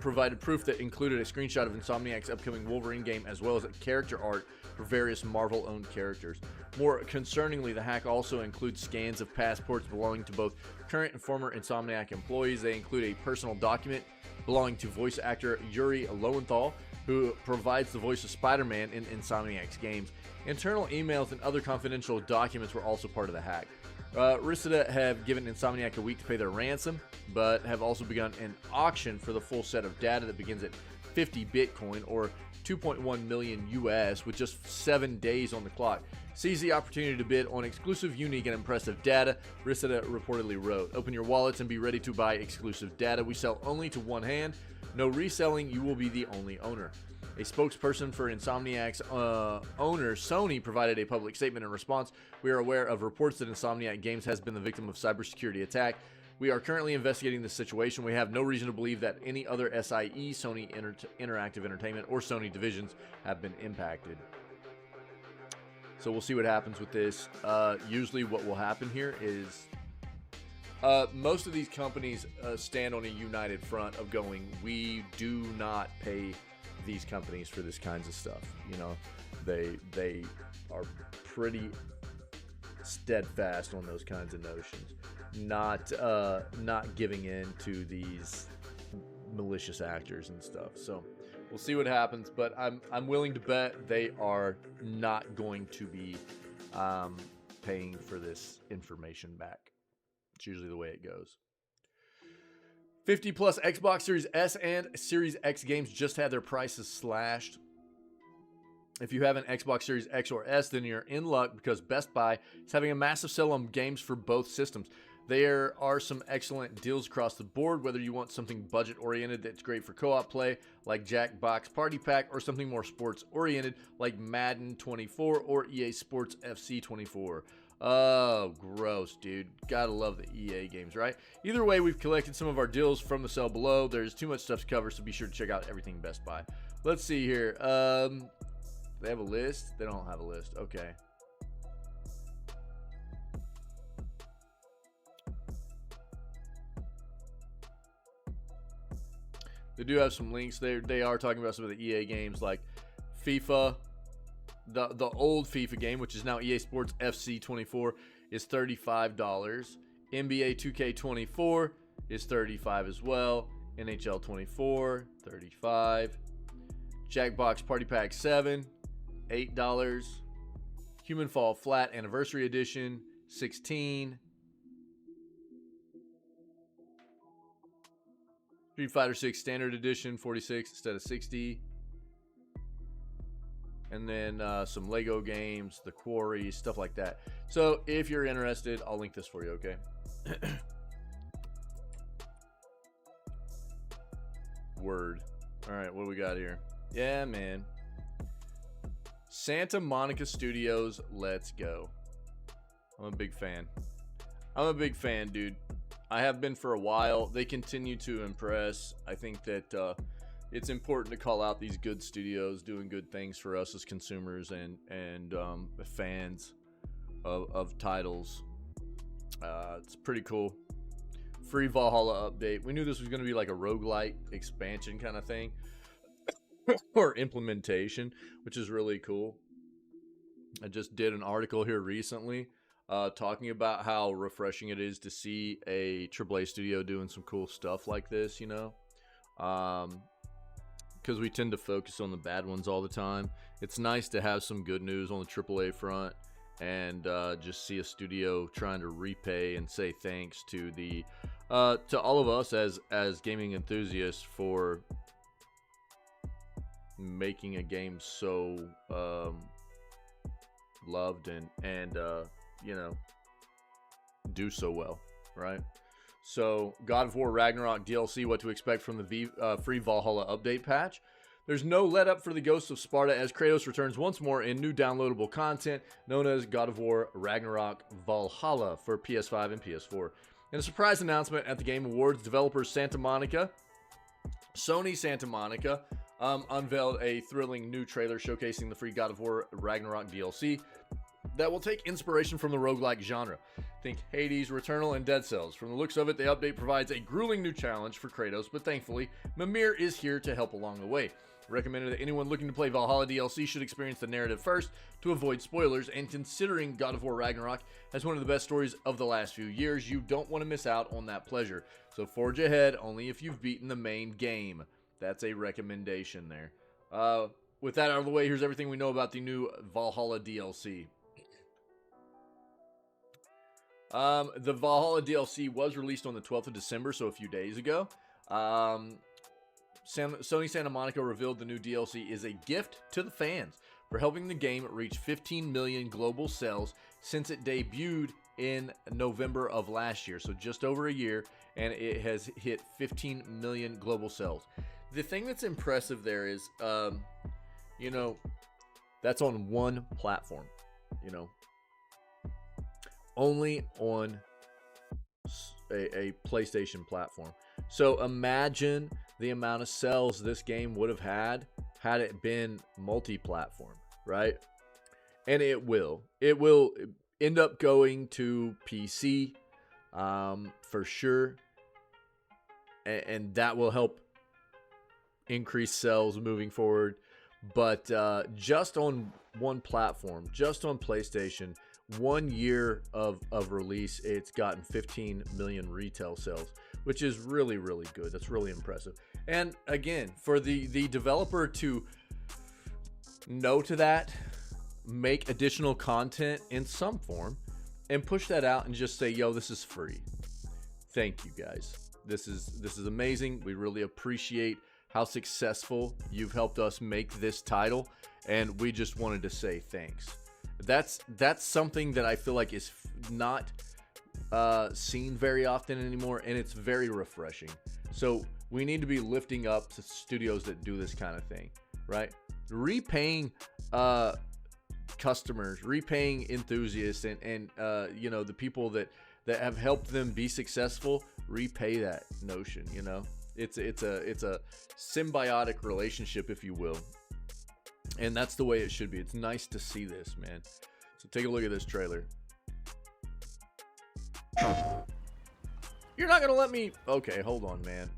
Speaker 1: provided proof that included a screenshot of Insomniac's upcoming Wolverine game, as well as character art for various Marvel-owned characters. More concerningly, the hack also includes scans of passports belonging to both current and former Insomniac employees. They include a personal document belonging to voice actor Yuri Lowenthal, who provides the voice of Spider-Man in Insomniac's games. Internal emails and other confidential documents were also part of the hack. Ricida have given Insomniac a week to pay their ransom, but have also begun an auction for the full set of data that begins at 50 Bitcoin, or 2.1 million US, with just 7 days on the clock. Seize the opportunity to bid on exclusive, unique, and impressive data, Ricida reportedly wrote. Open your wallets and be ready to buy exclusive data. We sell only to one hand. No reselling. You will be the only owner. A spokesperson for Insomniac's owner, Sony, provided a public statement in response. We are aware of reports that Insomniac Games has been the victim of cybersecurity attack. We are currently investigating the situation. We have no reason to believe that any other SIE, Sony Interactive Entertainment, or Sony divisions have been impacted. So we'll see what happens with this. Usually what will happen here is most of these companies stand on a united front of going, we do not pay these companies for this kinds of stuff. You know, they are pretty steadfast on those kinds of notions, not giving in to these malicious actors and stuff. So we'll see what happens, but I'm willing to bet they are not going to be paying for this information back. It's usually the way it goes. 50 plus Xbox Series S and Series X games just had their prices slashed. If you have an Xbox Series X or S, then you're in luck, because Best Buy is having a massive sale on games for both systems. There are some excellent deals across the board, whether you want something budget-oriented that's great for co-op play, like Jackbox Party Pack, or something more sports-oriented, like Madden 24 or EA Sports FC 24. Oh, gross, dude. Gotta love the EA games, right? Either way, we've collected some of our deals from the cell below. There's too much stuff to cover, so be sure to check out everything Best Buy. Let's see here. They have a list? They don't have a list. Okay. They do have some links there. They are talking about some of the EA games, like FIFA. The old FIFA game, which is now EA Sports FC 24, is $35. NBA 2K24 is $35 as well. NHL 24, $35. Jackbox Party Pack 7, $8. Human Fall Flat Anniversary Edition, $16. Street Fighter 6 Standard Edition, $46 instead of $60. And then some Lego games, The Quarry, stuff like that. So if you're interested, I'll link this for you, okay? Word. All right, what do we got here? Yeah, man. Santa Monica Studios, let's go. I'm a big fan. I'm a big fan, dude. I have been for a while. They continue to impress. I think that it's important to call out these good studios doing good things for us as consumers and fans of titles. It's pretty cool. Free Valhalla update. We knew this was going to be like a roguelite expansion kind of thing. Or implementation, which is really cool. I just did an article here recently talking about how refreshing it is to see a AAA studio doing some cool stuff like this, you know? Because we tend to focus on the bad ones all the time. It's nice to have some good news on the AAA front and just see a studio trying to repay and say thanks to the to all of us as gaming enthusiasts for making a game so loved and you know, do so well, right? So God of War Ragnarok DLC, what to expect from the free Valhalla update patch. There's no let up for the Ghosts of Sparta as Kratos returns once more in new downloadable content known as God of War Ragnarok Valhalla for PS5 and PS4. In a surprise announcement at the Game Awards, developers Sony Santa Monica unveiled a thrilling new trailer showcasing the free God of War Ragnarok DLC that will take inspiration from the roguelike genre. Think Hades, Returnal, and Dead Cells. From the looks of it, the update provides a grueling new challenge for Kratos, but thankfully, Mimir is here to help along the way. Recommended that anyone looking to play Valhalla DLC should experience the narrative first to avoid spoilers, and considering God of War Ragnarok as one of the best stories of the last few years, you don't want to miss out on that pleasure. So forge ahead only if you've beaten the main game. That's a recommendation there. With that out of the way, here's everything we know about the new Valhalla DLC. The Valhalla DLC was released on the 12th of December, so a few days ago. Sony Santa Monica revealed the new DLC is a gift to the fans for helping the game reach 15 million global sales since it debuted in November of last year, so just over a year, and it has hit 15 million global sales. The thing that's impressive there is, you know, that's on one platform, you know, only on a PlayStation platform. So imagine the amount of sales this game would have had it been multi-platform, right? And it will end up going to PC for sure, and that will help increase sales moving forward. But just on one platform, just on PlayStation, 1 year of release, it's gotten 15 million retail sales, which is really, really good. That's really impressive. And again, for the developer to know to that, make additional content in some form, and push that out and just say, yo, this is free. Thank you, guys. This is amazing. We really appreciate how successful you've helped us make this title, and we just wanted to say thanks. That's something that I feel like is not seen very often anymore, and it's very refreshing. So we need to be lifting up to studios that do this kind of thing, right? Repaying customers, repaying enthusiasts, and you know, the people that have helped them be successful, repay that notion. You know, it's a symbiotic relationship, if you will, and that's the way it should be. It's nice to see this, man. So take a look at this trailer. You're not gonna let me? Okay, hold on, man.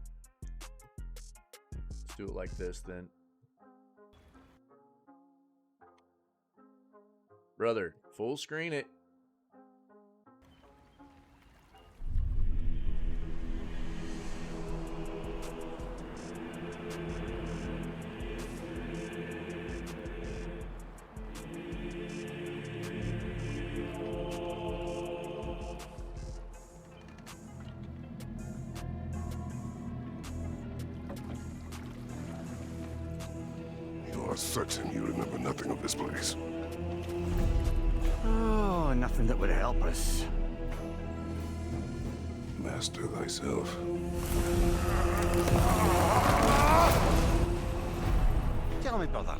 Speaker 1: Let's do it like this then. Brother, full screen it.
Speaker 2: are certain you remember nothing of this place.
Speaker 4: Oh, nothing that would help us.
Speaker 2: Master thyself.
Speaker 4: Tell me, brother,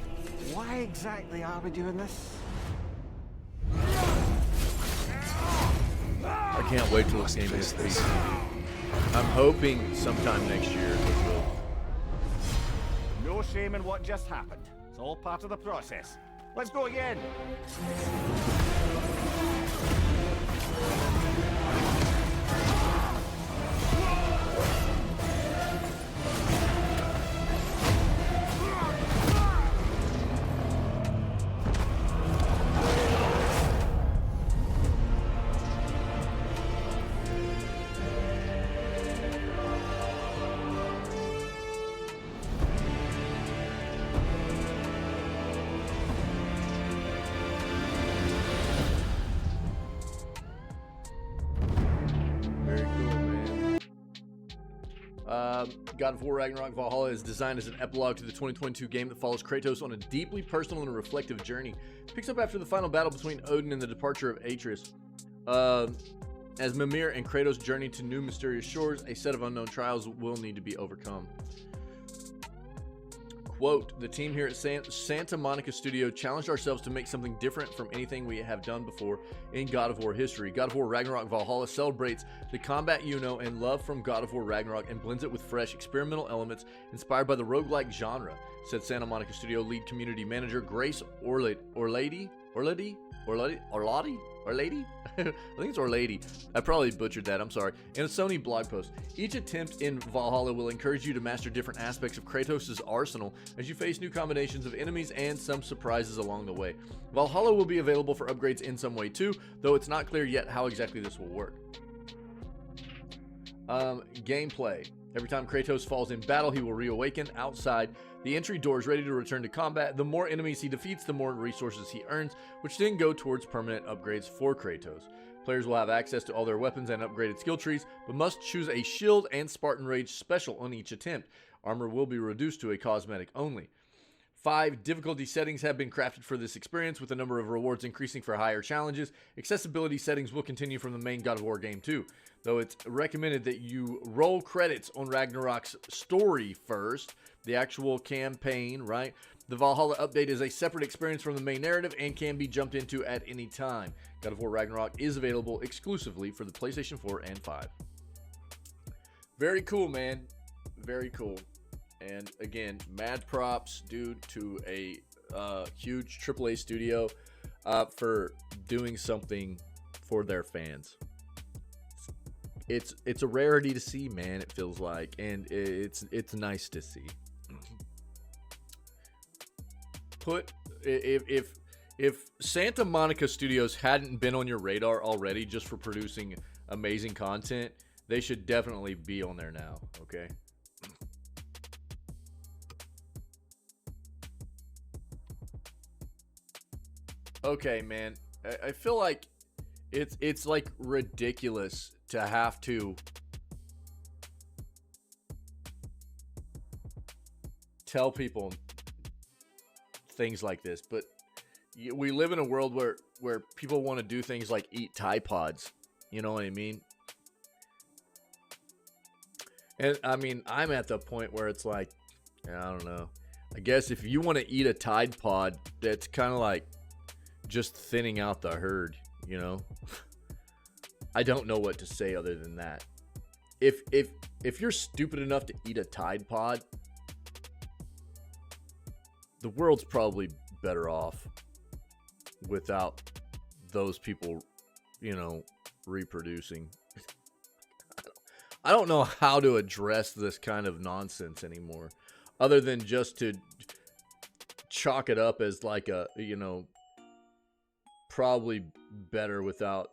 Speaker 4: why exactly are we doing this?
Speaker 1: I can't wait till this game hits PC. I'm hoping sometime next year it will.
Speaker 4: No shame in what just happened. It's all part of the process. Let's go again.
Speaker 1: God of War Ragnarok Valhalla is designed as an epilogue to the 2022 game that follows Kratos on a deeply personal and reflective journey. It picks up after the final battle between Odin and the departure of Atreus. As Mimir and Kratos journey to new mysterious shores, a set of unknown trials will need to be overcome. Quote, the team here at Santa Monica Studio challenged ourselves to make something different from anything we have done before in God of War history. God of War Ragnarok Valhalla celebrates the combat you know and love from God of War Ragnarok and blends it with fresh experimental elements inspired by the roguelike genre, said Santa Monica Studio lead community manager Grace Orlady? I think it's Orlady. I probably butchered that, I'm sorry. In a Sony blog post, each attempt in Valhalla will encourage you to master different aspects of Kratos' arsenal as you face new combinations of enemies and some surprises along the way. Valhalla will be available for upgrades in some way too, though it's not clear yet how exactly this will work. Gameplay. Every time Kratos falls in battle, he will reawaken outside the entry doors ready to return to combat. The more enemies he defeats, the more resources he earns, which then go towards permanent upgrades for Kratos. Players will have access to all their weapons and upgraded skill trees, but must choose a shield and Spartan Rage special on each attempt. Armor will be reduced to a cosmetic only. 5 difficulty settings have been crafted for this experience, with the number of rewards increasing for higher challenges. Accessibility settings will continue from the main God of War game too, though it's recommended that you roll credits on Ragnarok's story first, the actual campaign, right? The Valhalla update is a separate experience from the main narrative and can be jumped into at any time. God of War Ragnarok is available exclusively for the PlayStation 4 and 5. Very cool, man. Very cool. And again, mad props, dude, to a huge AAA studio for doing something for their fans. It's a rarity to see, man. It feels like, and it's nice to see. If Santa Monica Studios hadn't been on your radar already just for producing amazing content, they should definitely be on there now. Okay. Okay, man. I feel like it's like ridiculous to have to tell people things like this, but we live in a world where people want to do things like eat Tide Pods. You know what I mean? And I mean, I'm at the point where it's like, I don't know. I guess if you want to eat a Tide Pod, that's kind of like just thinning out the herd, you know? I don't know what to say other than that. If you're stupid enough to eat a Tide Pod, the world's probably better off without those people, you know, reproducing. I don't know how to address this kind of nonsense anymore, other than just to chalk it up as like a, you know, probably better without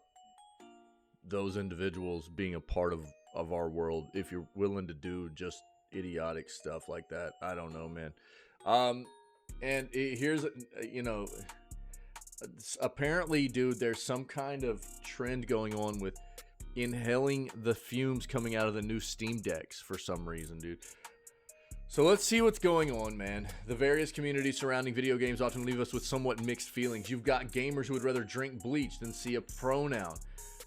Speaker 1: those individuals being a part of our world, if you're willing to do just idiotic stuff like that. I don't know, man. And here's, you know, apparently, dude, there's some kind of trend going on with inhaling the fumes coming out of the new Steam Decks for some reason, dude. So let's see what's going on, man. The various communities surrounding video games often leave us with somewhat mixed feelings. You've got gamers who would rather drink bleach than see a pronoun.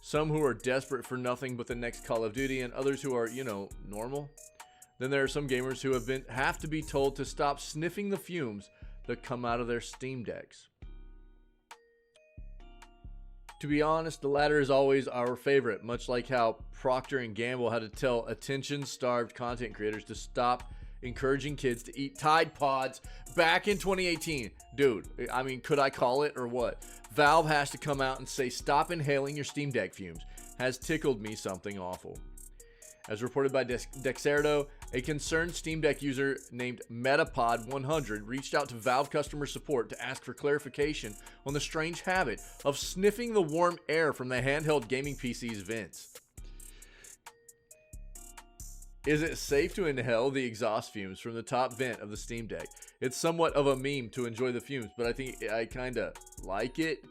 Speaker 1: Some who are desperate for nothing but the next Call of Duty, and others who are, you know, normal. Then there are some gamers who have to be told to stop sniffing the fumes that come out of their Steam Decks. To be honest, the latter is always our favorite, much like how Procter & Gamble had to tell attention-starved content creators to stop encouraging kids to eat Tide Pods back in 2018. Dude, I mean, could I call it or what? Valve has to come out and say, stop inhaling your Steam Deck fumes. Has tickled me something awful. As reported by Dexerto, a concerned Steam Deck user named Metapod100 reached out to Valve customer support to ask for clarification on the strange habit of sniffing the warm air from the handheld gaming PC's vents. Is it safe to inhale the exhaust fumes from the top vent of the Steam Deck? It's somewhat of a meme to enjoy the fumes, but I think I kinda like it.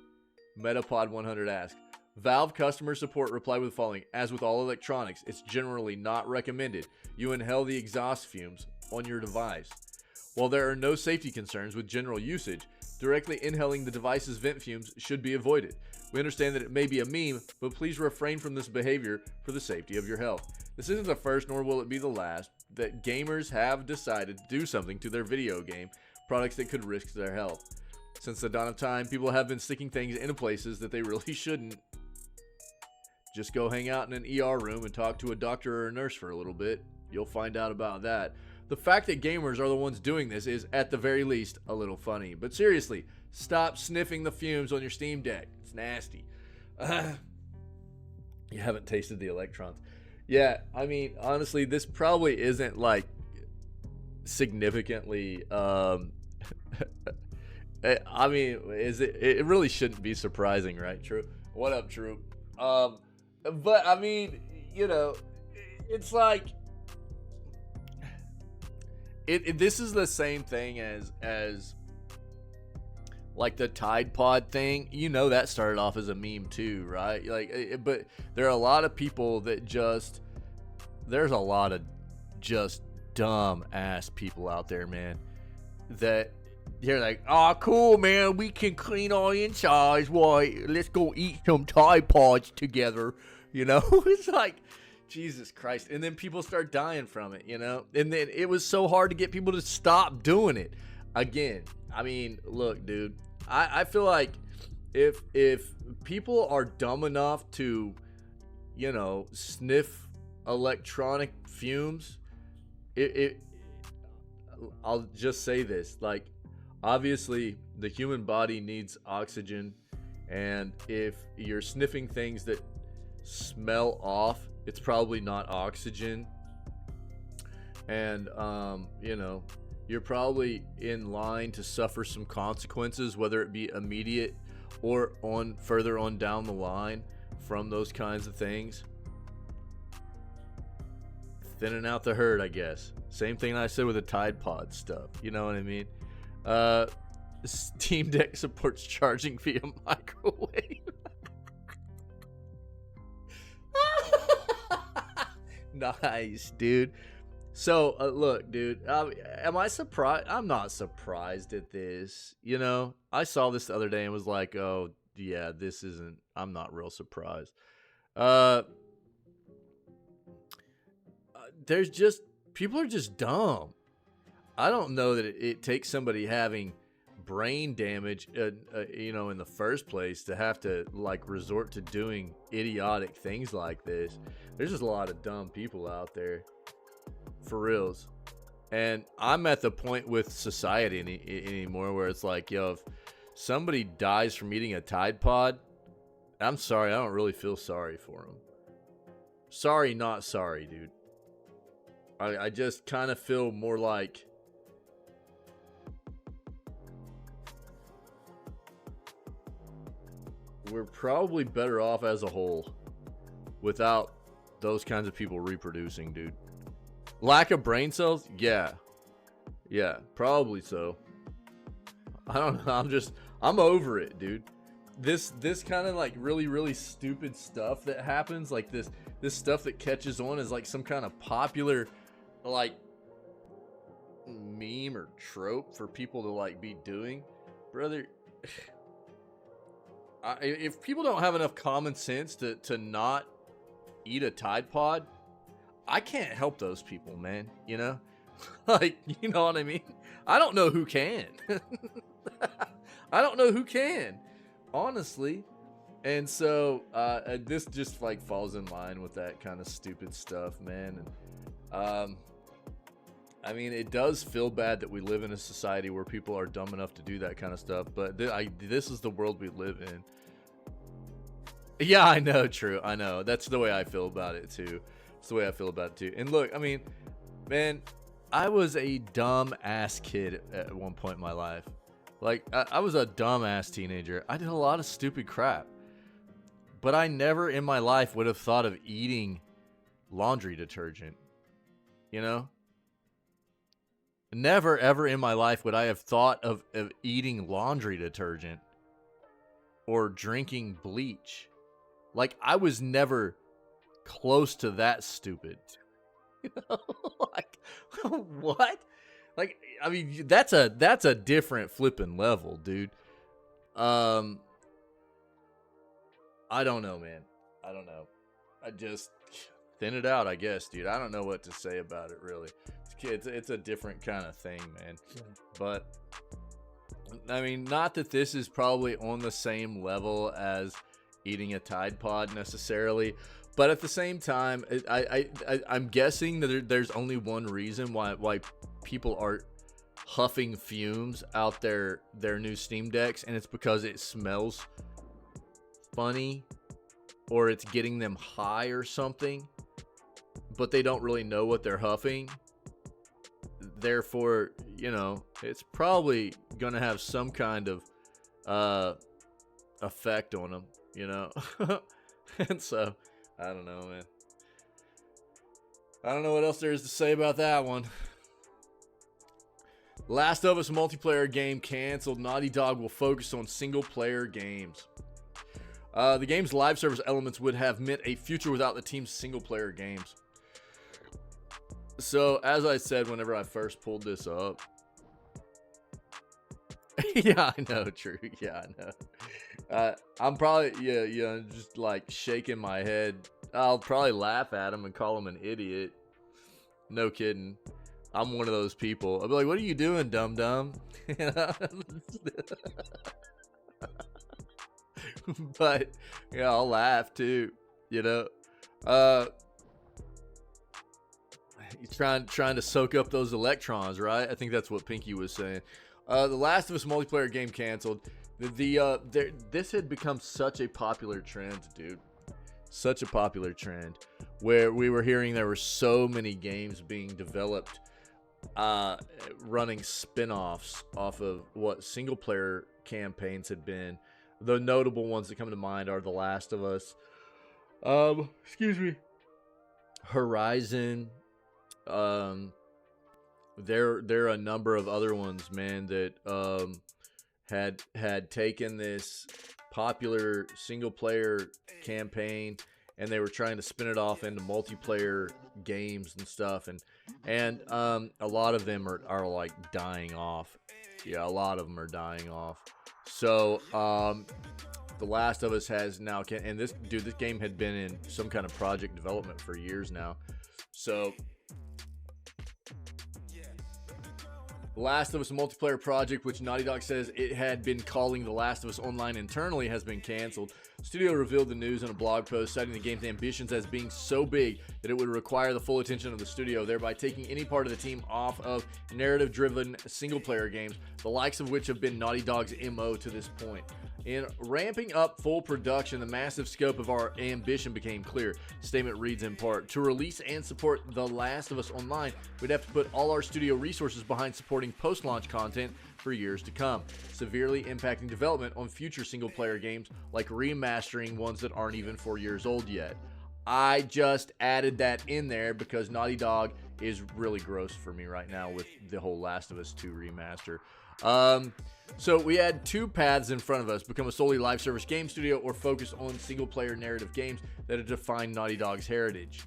Speaker 1: Metapod100 asked. Valve customer support replied with the following: as with all electronics, it's generally not recommended you inhale the exhaust fumes on your device. While there are no safety concerns with general usage, directly inhaling the device's vent fumes should be avoided. We understand that it may be a meme, but please refrain from this behavior for the safety of your health. This isn't the first, nor will it be the last, that gamers have decided to do something to their video game products that could risk their health. Since the dawn of time, people have been sticking things into places that they really shouldn't. Just go hang out in an ER room and talk to a doctor or a nurse for a little bit. You'll find out about that. The fact that gamers are the ones doing this is, at the very least, a little funny. But seriously, stop sniffing the fumes on your Steam Deck. It's nasty. You haven't tasted the electrons. Yeah, I mean, honestly, this probably isn't, like, significantly, I mean, it really shouldn't be surprising, right, Troop? What up, Troop? But, I mean, you know, it's like, this is the same thing as like the Tide Pod thing. You know, that started off as a meme too, right? Like, but there are a lot of people that there's a lot of just dumb ass people out there, man, that they're like, oh, cool, man, we can clean our insides. Why, let's go eat some Tide Pods together, you know? It's like, Jesus Christ. And then people start dying from it, you know? And then it was so hard to get people to stop doing it. Again, I mean, look, dude, I feel like if people are dumb enough to, you know, sniff electronic fumes, I'll just say this, like, obviously the human body needs oxygen, and if you're sniffing things that smell off, it's probably not oxygen. And you know, you're probably in line to suffer some consequences, whether it be immediate or further on down the line from those kinds of things. Thinning out the herd, I guess. Same thing I said with the Tide Pod stuff. You know what I mean? Steam Deck supports charging via microwave. Nice, dude. So, look, dude, am I surprised? I'm not surprised at this. You know, I saw this the other day and was like, oh, yeah, this isn't, I'm not real surprised. There's just, people are just dumb. I don't know that it takes somebody having brain damage, you know, in the first place to have to, like, resort to doing idiotic things like this. There's just a lot of dumb people out there. For reals. And I'm at the point with society anymore where it's like, yo, if somebody dies from eating a Tide Pod, I'm sorry, I don't really feel sorry for them. Sorry, not sorry, dude. I just kind of feel more like we're probably better off as a whole without those kinds of people reproducing, dude. Lack of brain cells? Yeah, probably so. I don't know. I'm over it, dude. This kind of like really stupid stuff that happens, like this stuff that catches on is like some kind of popular, like, meme or trope for people to like be doing, brother. If people don't have enough common sense to not eat a Tide Pod, I can't help those people, man. You know, like, you know what I mean? I don't know who can. I don't know who can, honestly. And so this just like falls in line with that kind of stupid stuff, man. And I mean, it does feel bad that we live in a society where people are dumb enough to do that kind of stuff, but this is the world we live in. Yeah, I know, true. I know. That's the way I feel about it too. It's the way I feel about it too. And look, I mean, man, I was a dumb ass kid at one point in my life. Like, I was a dumb ass teenager. I did a lot of stupid crap. But I never in my life would have thought of eating laundry detergent. You know? Never, ever in my life would I have thought of eating laundry detergent or drinking bleach. Like, I was never close to that stupid. You know? Like, what? Like, I mean, that's a different flipping level, dude. I don't know, man. I don't know. I just thin it out, I guess, dude. I don't know what to say about it, really. It's a different kind of thing, man. But, I mean, not that this is probably on the same level as eating a Tide Pod necessarily, but at the same time, I'm guessing that there's only one reason why people are huffing fumes out their new Steam Decks, and it's because it smells funny or it's getting them high or something, but they don't really know what they're huffing. Therefore, you know, it's probably gonna have some kind of effect on them, you know. And so I don't know, man. I don't know what else there is to say about that one. Last of Us multiplayer game canceled. Naughty Dog will focus on single player games. The game's live service elements would have meant a future without the team's single player games. So, as I said whenever I first pulled this up. Yeah, I know, true. Yeah, I know. I'm probably, yeah, just like shaking my head. I'll probably laugh at him and call him an idiot. No kidding. I'm one of those people. I'll be like, what are you doing, dum-dum? You know? But, yeah, I'll laugh too, you know. He's trying to soak up those electrons, right? I think that's what Pinky was saying. The Last of Us multiplayer game canceled. This had become such a popular trend, dude. Such a popular trend where we were hearing there were so many games being developed running spin-offs off of what single player campaigns had been. The notable ones that come to mind are The Last of Us, excuse me, Horizon. There are a number of other ones, man, that had taken this popular single player campaign and they were trying to spin it off into multiplayer games and stuff, and a lot of them are like dying off. Yeah, a lot of them are dying off. So The Last of Us has now, and this game had been in some kind of project development for years now. So The Last of Us multiplayer project, which Naughty Dog says it had been calling The Last of Us Online internally, has been canceled. Studio revealed the news in a blog post, citing the game's ambitions as being so big that it would require the full attention of the studio, thereby taking any part of the team off of narrative-driven single-player games, the likes of which have been Naughty Dog's MO to this point. In ramping up full production, the massive scope of our ambition became clear. The statement reads in part, to release and support The Last of Us Online, we'd have to put all our studio resources behind supporting post-launch content for years to come, severely impacting development on future single-player games like remastering ones that aren't even 4 years old yet. I just added that in there because Naughty Dog is really gross for me right now with the whole Last of Us 2 remaster. So we had two paths in front of us: become a solely live service game studio or focus on single player narrative games that have defined Naughty Dog's heritage.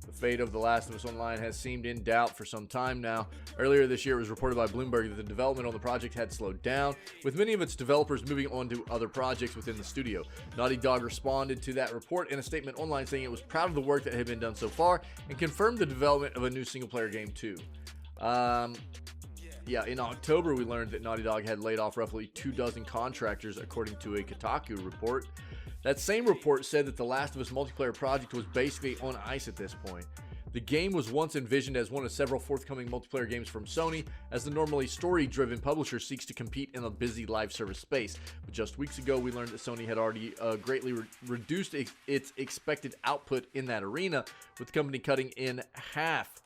Speaker 1: The fate of The Last of Us Online has seemed in doubt for some time now. Earlier this year, it was reported by Bloomberg that the development on the project had slowed down, with many of its developers moving on to other projects within the studio. Naughty Dog responded to that report in a statement online saying it was proud of the work that had been done so far and confirmed the development of a new single-player game too. Yeah, in October, we learned that Naughty Dog had laid off roughly 24 contractors, according to a Kotaku report. That same report said that the Last of Us multiplayer project was basically on ice at this point. The game was once envisioned as one of several forthcoming multiplayer games from Sony, as the normally story-driven publisher seeks to compete in a busy live service space. But just weeks ago, we learned that Sony had already greatly reduced its expected output in that arena, with the company cutting in half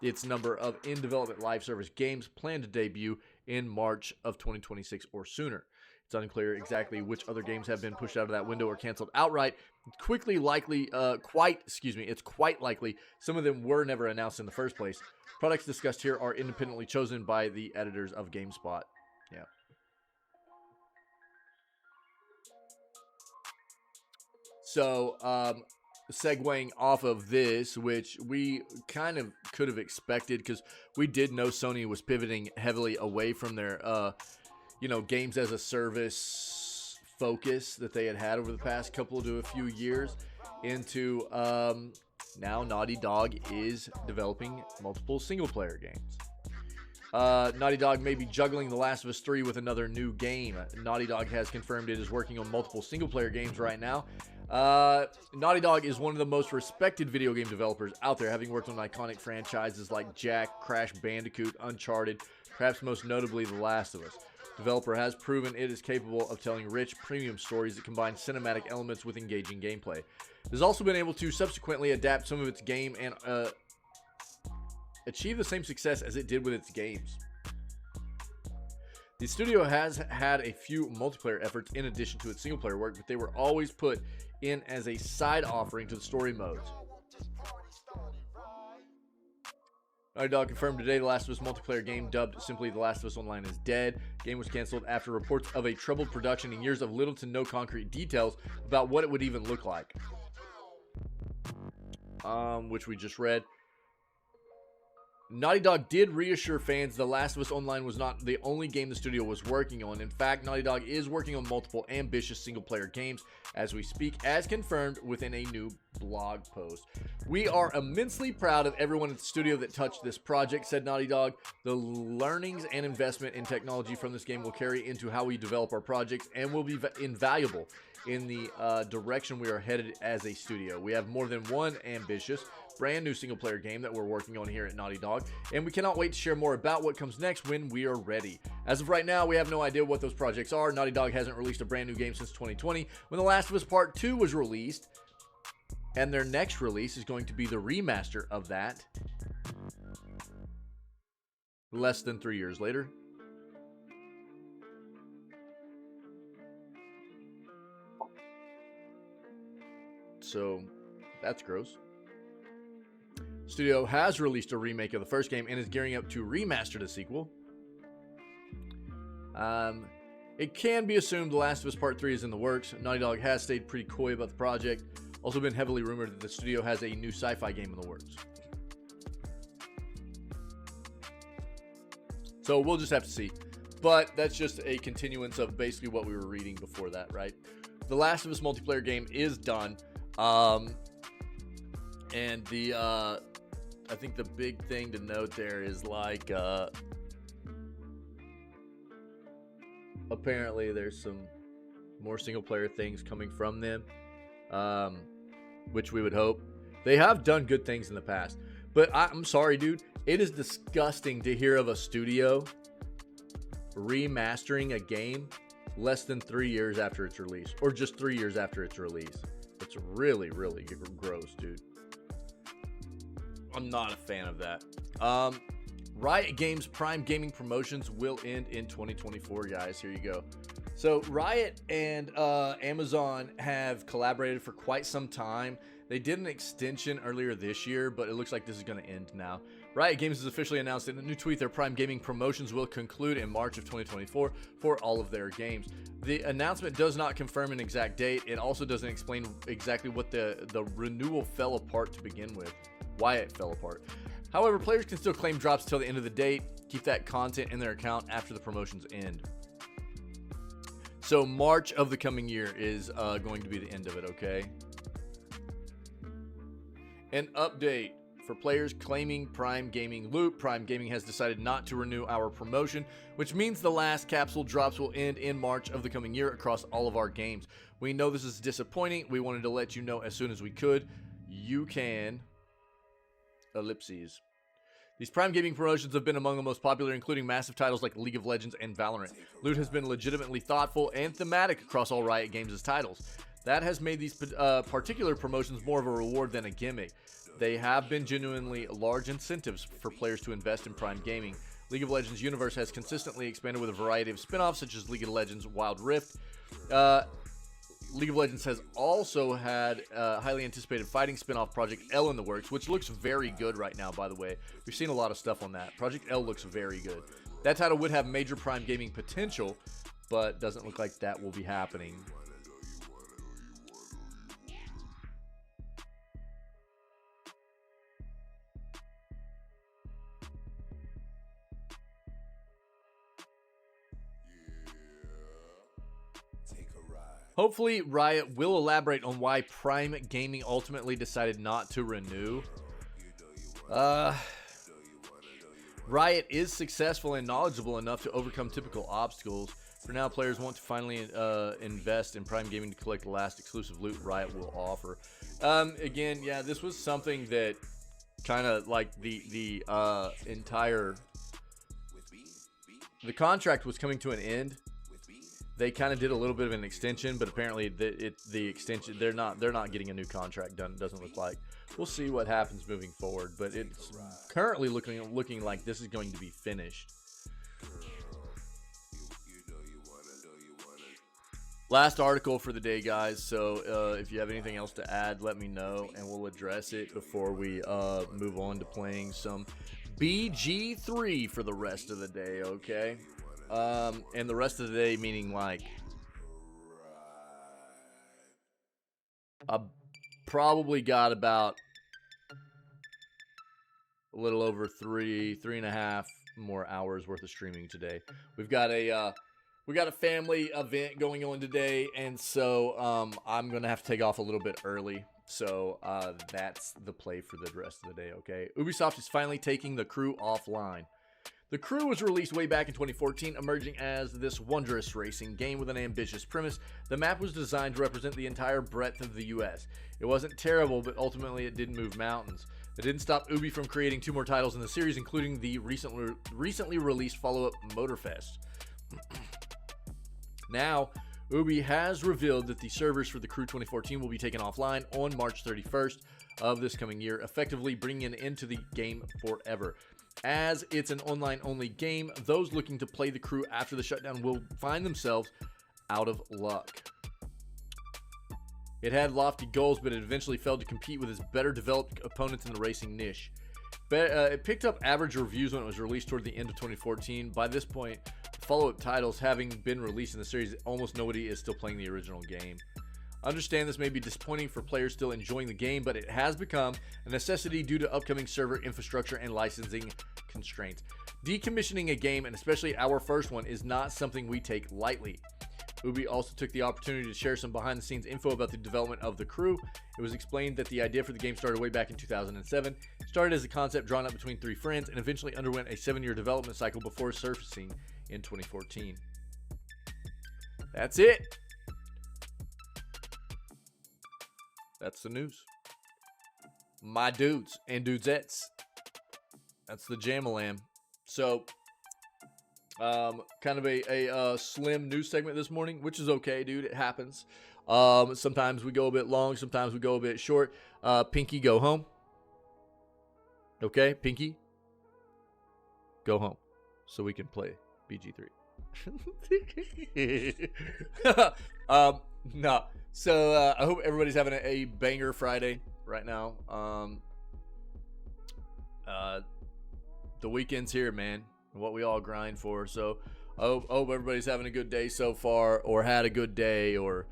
Speaker 1: its number of in-development live service games planned to debut in March of 2026 or sooner. It's unclear exactly which other games have been pushed out of that window or canceled outright. It's quite likely some of them were never announced in the first place. Products discussed here are independently chosen by the editors of GameSpot. Yeah. So, segueing off of this, which we kind of could have expected because we did know Sony was pivoting heavily away from their games as a service focus that they had over the past couple to a few years into now Naughty Dog is developing multiple single-player games. Naughty Dog may be juggling The Last of Us 3 with another new game. Naughty Dog has confirmed it is working on multiple single-player games right now. Naughty Dog is one of the most respected video game developers out there, having worked on iconic franchises like Jak, Crash Bandicoot, Uncharted, perhaps most notably The Last of Us. Developer has proven it is capable of telling rich, premium stories that combine cinematic elements with engaging gameplay. It has also been able to subsequently adapt some of its game and achieve the same success as it did with its games. The studio has had a few multiplayer efforts in addition to its single-player work, but they were always put in as a side offering to the story modes. Naughty Dog confirmed today the Last of Us multiplayer game, dubbed simply The Last of Us Online, is dead. The game was canceled after reports of a troubled production and years of little to no concrete details about what it would even look like. Which we just read. Naughty Dog did reassure fans The Last of Us Online was not the only game the studio was working on. In fact, Naughty Dog is working on multiple ambitious single-player games as we speak, as confirmed within a new blog post. We are immensely proud of everyone at the studio that touched this project, said Naughty Dog. The learnings and investment in technology from this game will carry into how we develop our projects and will be invaluable in the direction we are headed as a studio. We have more than one ambitious, brand new single player game that we're working on here at Naughty Dog, and we cannot wait to share more about what comes next when we are ready. As of right now, we have no idea what those projects are. Naughty Dog hasn't released a brand new game since 2020 when The Last of Us Part 2 was released, and their next release is going to be the remaster of that less than 3 years later. So that's gross. Studio has released a remake of the first game and is gearing up to remaster the sequel. It can be assumed The Last of Us Part 3 is in the works. Naughty Dog has stayed pretty coy about the project. Also been heavily rumored that the studio has a new sci-fi game in the works. So we'll just have to see. But that's just a continuance of basically what we were reading before that, right? The Last of Us multiplayer game is done. And the I think the big thing to note there is like apparently there's some more single player things coming from them, which we would hope. They have done good things in the past, but I'm sorry, dude, it is disgusting to hear of a studio remastering a game less than 3 years after its release, or just 3 years after its release. It's really, really gross, dude. I'm not a fan of that. Riot Games Prime Gaming promotions will end in 2024, guys. Here you go. So Riot and Amazon have collaborated for quite some time. They did an extension earlier this year, but it looks like this is going to end now. Riot Games has officially announced in a new tweet their Prime Gaming promotions will conclude in March of 2024 for all of their games. The announcement does not confirm an exact date. It also doesn't explain exactly what the renewal fell apart to begin with. why it fell apart. However, players can still claim drops till the end of the date, keep that content in their account after the promotions end. So March of the coming year is going to be the end of it, okay? An update for players claiming Prime Gaming loot. Prime Gaming has decided not to renew our promotion, which means the last capsule drops will end in March of the coming year across all of our games. We know this is disappointing. We wanted to let you know as soon as we could. You can... ellipses. These Prime Gaming promotions have been among the most popular, including massive titles like League of Legends and Valorant. Loot has been legitimately thoughtful and thematic across all Riot Games' titles. That has made these particular promotions more of a reward than a gimmick. They have been genuinely large incentives for players to invest in Prime Gaming. League of Legends universe has consistently expanded with a variety of spin-offs such as League of Legends Wild Rift. League of Legends has also had a highly anticipated fighting spin-off Project L in the works, which looks very good right now, by the way. We've seen a lot of stuff on that. Project L looks very good. That title would have major Prime Gaming potential, but doesn't look like that will be happening. Hopefully, Riot will elaborate on why Prime Gaming ultimately decided not to renew. Riot is successful and knowledgeable enough to overcome typical obstacles. For now, players want to finally invest in Prime Gaming to collect the last exclusive loot Riot will offer. Again, yeah, this was something that kind of like the contract was coming to an end. They kind of did a little bit of an extension, but apparently the extension they're not getting a new contract done. It doesn't look like. We'll see what happens moving forward, but it's currently looking like this is going to be finished. Last article for the day, guys. So if you have anything else to add, let me know, and we'll address it before we move on to playing some BG3 for the rest of the day. Okay. And the rest of the day meaning like I probably got about a little over three and a half more hours worth of streaming today. We got a family event going on today, and so I'm gonna have to take off a little bit early. So that's the play for the rest of the day. Okay, Ubisoft is finally taking The Crew offline. The Crew was released way back in 2014, emerging as this wondrous racing game with an ambitious premise. The map was designed to represent the entire breadth of the US. It wasn't terrible, but ultimately it didn't move mountains. It didn't stop Ubi from creating 2 more titles in the series, including the recently released follow-up Motorfest. Now, Ubi has revealed that the servers for The Crew 2014 will be taken offline on March 31st of this coming year, effectively bringing an end to the game forever. As it's an online-only game, those looking to play The Crew after the shutdown will find themselves out of luck. It had lofty goals, but it eventually failed to compete with its better-developed opponents in the racing niche. It picked up average reviews when it was released toward the end of 2014. By this point, the follow-up titles having been released in the series, almost nobody is still playing the original game. Understand this may be disappointing for players still enjoying the game, but it has become a necessity due to upcoming server infrastructure and licensing constraints. Decommissioning a game, and especially our first one, is not something we take lightly. Ubi also took the opportunity to share some behind-the-scenes info about the development of The Crew. It was explained that the idea for the game started way back in 2007, started as a concept drawn up between 3 friends, and eventually underwent a 7-year development cycle before surfacing in 2014. That's it. That's the news. My dudes and dudesettes. That's the Jamalam. So, kind of a slim news segment this morning, which is okay, dude. It happens. Sometimes we go a bit long. Sometimes we go a bit short. Pinky, go home. Okay, Pinky. Go home so we can play BG3. No. So I hope everybody's having a banger Friday right now. The weekend's here, man. What we all grind for. So I hope everybody's having a good day so far, or had a good day, or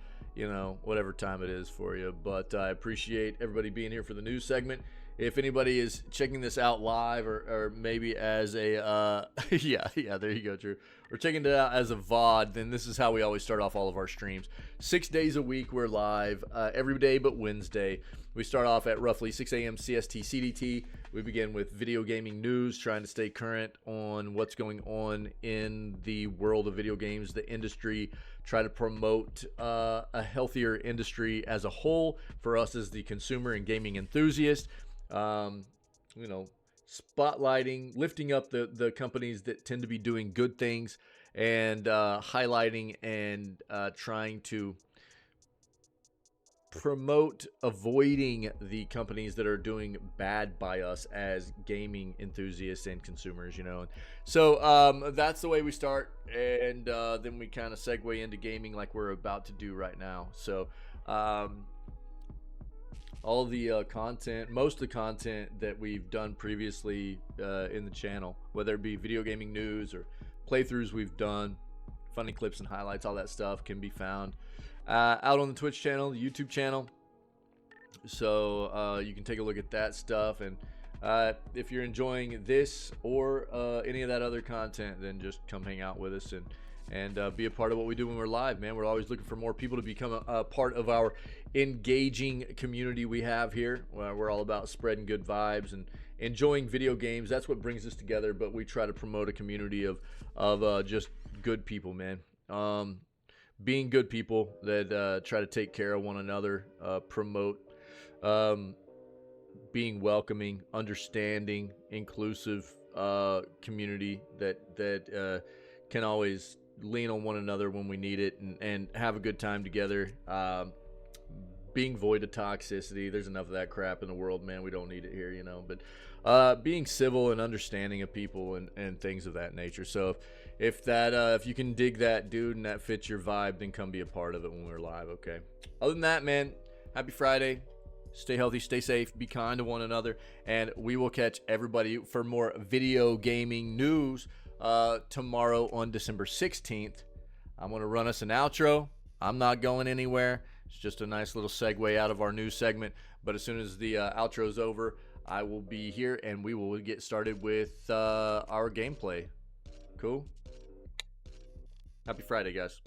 Speaker 1: whatever time it is for you. But I appreciate everybody being here for the news segment. if anybody is checking this out live or maybe as a yeah, there you go, Drew, or checking it out as a VOD, then this is how we always start off all of our streams. 6 days a week we're live, every day but Wednesday. We start off at roughly 6 a.m. CST CDT. We begin with video gaming news, trying to stay current on what's going on in the world of video games, the industry, try to promote a healthier industry as a whole for us as the consumer and gaming enthusiast. You know, spotlighting, lifting up the companies that tend to be doing good things, and highlighting and trying to promote avoiding the companies that are doing bad by us as gaming enthusiasts and consumers, you know. So that's the way we start, and then we kind of segue into gaming like we're about to do right now. So all the content, most of the content that we've done previously in the channel, whether it be video gaming news or playthroughs we've done, funny clips and highlights, all that stuff can be found out on the Twitch channel, the YouTube channel. So you can take a look at that stuff, and if you're enjoying this or any of that other content, then just come hang out with us and be a part of what we do when we're live, man. We're always looking for more people to become a part of our engaging community we have here. We're all about spreading good vibes and enjoying video games. That's what brings us together, but we try to promote a community of just good people, man. Being good people that try to take care of one another, promote being welcoming, understanding, inclusive community that can always lean on one another when we need it, and have a good time together. Being void of toxicity. There's enough of that crap in the world, man. We don't need it here, you know. But being civil and understanding of people and things of that nature. So if you can dig that, dude, and that fits your vibe, then come be a part of it when we're live, okay? Other than that, man, happy Friday. Stay healthy, stay safe, be kind to one another, and we will catch everybody for more video gaming news tomorrow on December 16th. I'm going to run us an outro. I'm not going anywhere. It's just a nice little segue out of our news segment, but as soon as the outro's over, I will be here and we will get started with our gameplay. Cool? Happy Friday, guys.